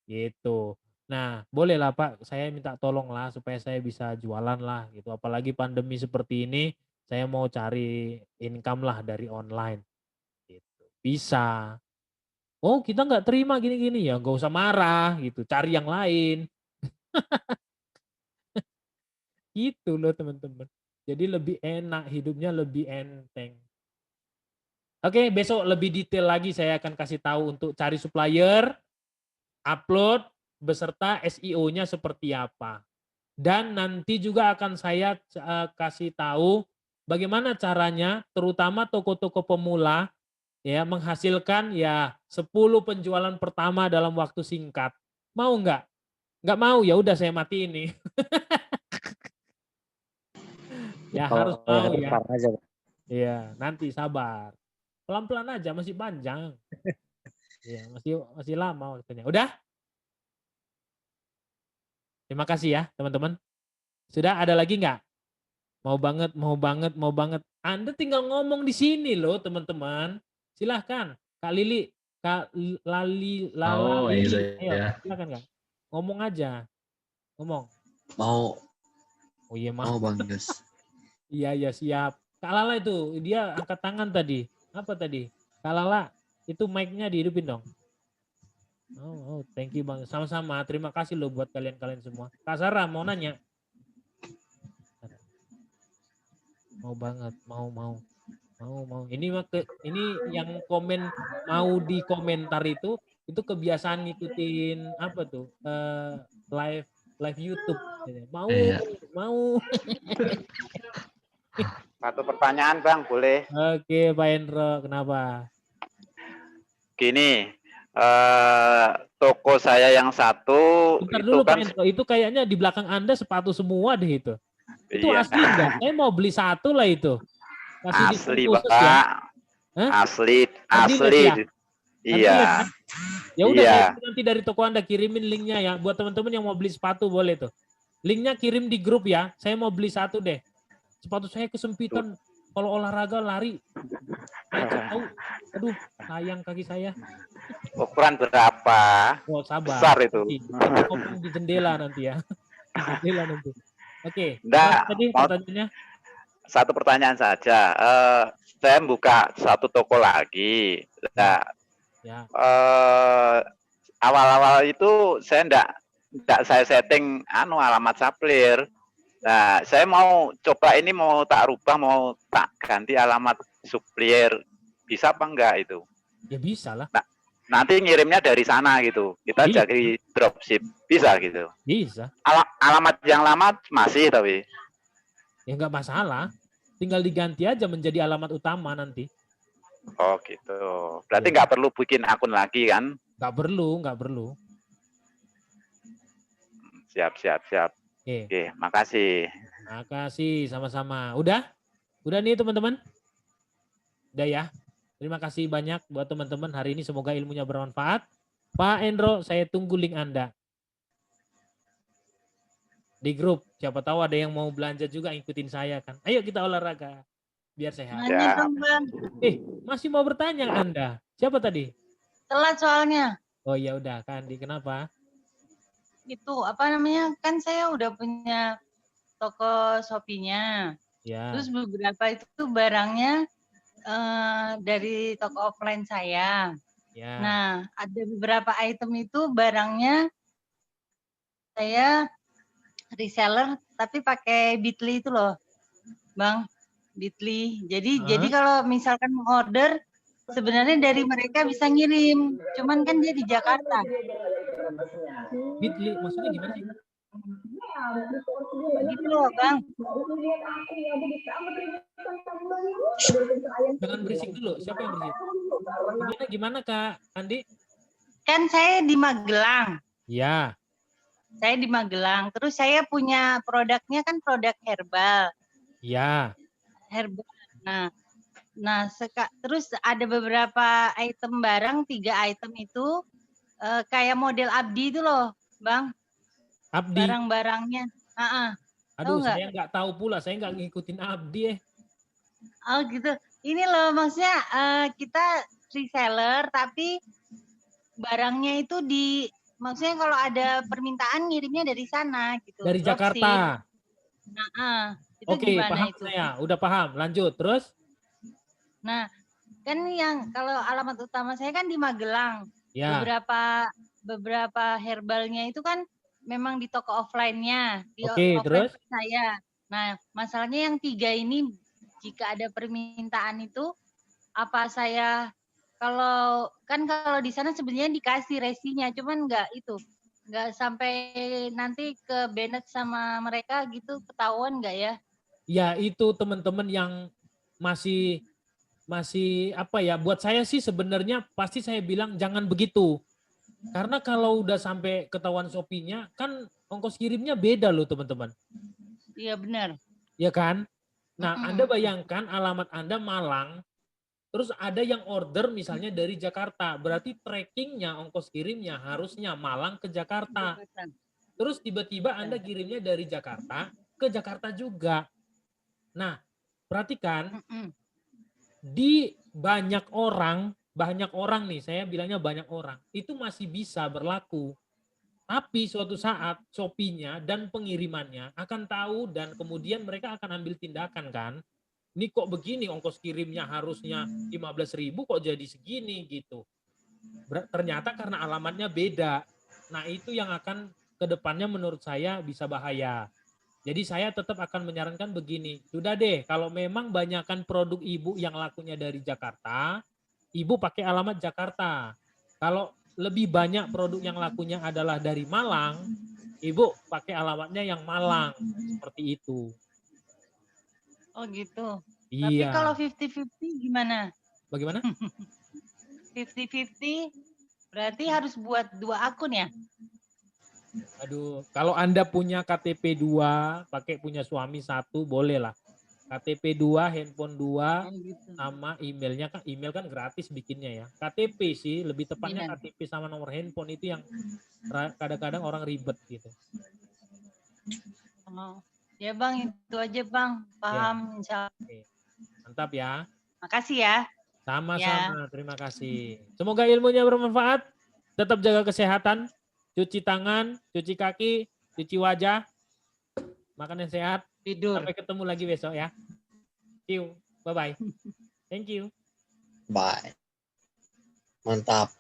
Gitu. Nah, bolehlah Pak, saya minta tolong lah supaya saya bisa jualan lah gitu. Apalagi pandemi seperti ini, saya mau cari income lah dari online. Gitu. Bisa. Oh, kita nggak terima gini-gini ya, nggak usah marah gitu. Cari yang lain. Gitu loh teman-teman. Jadi lebih enak, hidupnya lebih enteng. Oke, besok lebih detail lagi saya akan kasih tahu untuk cari supplier, upload, beserta SEO-nya seperti apa. Dan nanti juga akan saya kasih tahu bagaimana caranya terutama toko-toko pemula ya menghasilkan ya 10 penjualan pertama dalam waktu singkat. Mau nggak? Nggak mau ya udah saya mati ini. Ya harus mau ya. Iya, nanti sabar. Pelan-pelan aja masih panjang. Ya, masih lama waktunya. Udah? Terima kasih ya, teman-teman. Sudah ada lagi nggak? Mau banget. Anda tinggal ngomong di sini loh, teman-teman. Silahkan, Kak Lili, Kak Lali. Ayo, silahkan Kak. Ngomong aja. Ngomong. Mau. Oh iya, mau Bang Gus. Iya, siap. Kak Lala itu, dia angkat tangan tadi. Apa tadi? Kak Lala, itu mic-nya dihidupin dong. Oh, thank you Bang. Sama-sama. Terima kasih loh buat kalian-kalian semua. Kak Sarah mau nanya. Mau banget, mau. Ini yang komen mau di komentar itu kebiasaan ngikutin apa tuh? live YouTube. Mau, mau. Satu pertanyaan Bang, boleh? Oke, Pak Hendro, kenapa? Gini, toko saya yang satu Bentar itu dulu kan Pak Hendro, itu kayaknya di belakang Anda sepatu semua deh itu. Itu iya. asli enggak? Saya mau beli satu lah itu. Kasih diskon Asli khusus Pak, ya. asli, Cardiless asli. ya? Iya. Kan? Ya udah Iya. nanti dari toko Anda kirimin linknya ya. Buat teman-teman yang mau beli sepatu boleh tuh. Linknya kirim di grup ya. Saya mau beli satu deh. Sepatu saya kesempitan. Kalau olahraga lari. Tahu. Aduh, sayang kaki saya. Ukuran berapa? Oh, sabar. Besar itu. Di jendela nanti ya. Di jendela nanti. Oke. Enggak, Tadi pertanyaannya? Satu pertanyaan saja. Saya buka satu toko lagi. Nah, ya. Awal-awal itu saya enggak saya setting alamat supplier. Nah, saya mau coba ini mau tak rubah, mau tak ganti alamat supplier. Bisa apa enggak itu? Ya bisa lah. Nah, nanti ngirimnya dari sana gitu. Kita jadi dropship. Bisa gitu. Bisa. Alamat yang lama masih tapi. Ya enggak masalah. Tinggal diganti aja menjadi alamat utama nanti. Oh gitu. Berarti nggak perlu bikin akun lagi kan? Nggak perlu. Siap. Oke, makasih. Makasih, sama-sama. Udah nih teman-teman? Udah ya? Terima kasih banyak buat teman-teman hari ini. Semoga ilmunya bermanfaat. Pak Hendro, saya tunggu link Anda. Di grup. Siapa tahu ada yang mau belanja juga ikutin saya kan. Ayo kita olahraga. Biar sehat. Nanya dong, Bang. Masih mau bertanya Anda. Siapa tadi? Telat soalnya. Oh ya udah, Kandi. Kenapa? Itu apa namanya? Kan saya udah punya toko Shopee-nya. Ya. Terus beberapa itu barangnya dari toko offline saya. Ya. Nah, ada beberapa item itu barangnya saya reseller tapi pakai Bitly itu loh, Bang. Bitly. Jadi kalau misalkan mau order sebenarnya dari mereka bisa ngirim, cuman kan dia di Jakarta. Bitly maksudnya gimana sih? Gitu loh, Bang. Jangan berisik dulu. Siapa yang berisik? Gimana Kak Andi? Kan saya di Magelang. Ya. Saya di Magelang. Terus saya punya produknya kan produk herbal. Ya. Herbal. Terus ada beberapa item barang, 3 item itu kayak model Abdi itu loh, Bang. Abdi. Barang-barangnya. Aduh, saya nggak tahu pula. Saya nggak ngikutin Abdi. Oh gitu. Ini loh maksudnya kita reseller tapi barangnya itu maksudnya kalau ada permintaan ngirimnya dari sana gitu. Dari Jakarta. Itu Oke, gimana paham itu? saya. Udah paham. Lanjut, terus? Nah, kan yang kalau alamat utama saya kan di Magelang. Ya. Beberapa herbalnya itu kan memang di toko offline-nya, di Oke, offline terus? saya. Nah, masalahnya yang 3 ini jika ada permintaan itu apa saya kalau di sana sebenarnya dikasih resinya, cuman nggak sampai nanti ke banned sama mereka gitu, ketahuan nggak ya? Ya itu teman-teman yang masih apa ya, buat saya sih sebenarnya pasti saya bilang jangan begitu. Karena kalau udah sampai ketahuan Shopee-nya kan ongkos kirimnya beda loh teman-teman. Iya benar. Ya kan? Nah, Anda bayangkan alamat Anda Malang, terus ada yang order misalnya dari Jakarta, berarti trackingnya ongkos kirimnya harusnya Malang ke Jakarta. Terus tiba-tiba Anda kirimnya dari Jakarta ke Jakarta juga. Nah, perhatikan di banyak orang nih, saya bilangnya banyak orang, itu masih bisa berlaku. Tapi suatu saat Shopee-nya dan pengirimannya akan tahu dan kemudian mereka akan ambil tindakan kan. Ini kok begini ongkos kirimnya harusnya 15.000 kok jadi segini gitu. Ternyata karena alamatnya beda. Nah itu yang akan kedepannya menurut saya bisa bahaya. Jadi saya tetap akan menyarankan begini. Sudah deh kalau memang banyakkan produk ibu yang lakunya dari Jakarta, ibu pakai alamat Jakarta. Kalau lebih banyak produk yang lakunya adalah dari Malang, Ibu pakai alamatnya yang Malang, seperti itu. Oh gitu. Tapi Iya. kalau 50-50 gimana? Bagaimana? 50-50 berarti harus buat 2 akun ya? Aduh, kalau Anda punya KTP 2, pakai punya suami 1, boleh lah. KTP 2, handphone 2, sama emailnya kan, email kan gratis bikinnya ya. KTP sih, lebih tepatnya KTP sama nomor handphone itu yang kadang-kadang orang ribet gitu. Oh. Ya Bang, itu aja Bang. Paham insya Allah. Oke. Mantap ya. Makasih ya. Sama-sama, terima kasih. Semoga ilmunya bermanfaat. Tetap jaga kesehatan, cuci tangan, cuci kaki, cuci wajah, makan yang sehat. Tidur. Sampai ketemu lagi besok ya. See you. Bye-bye. Thank you. Bye. Mantap.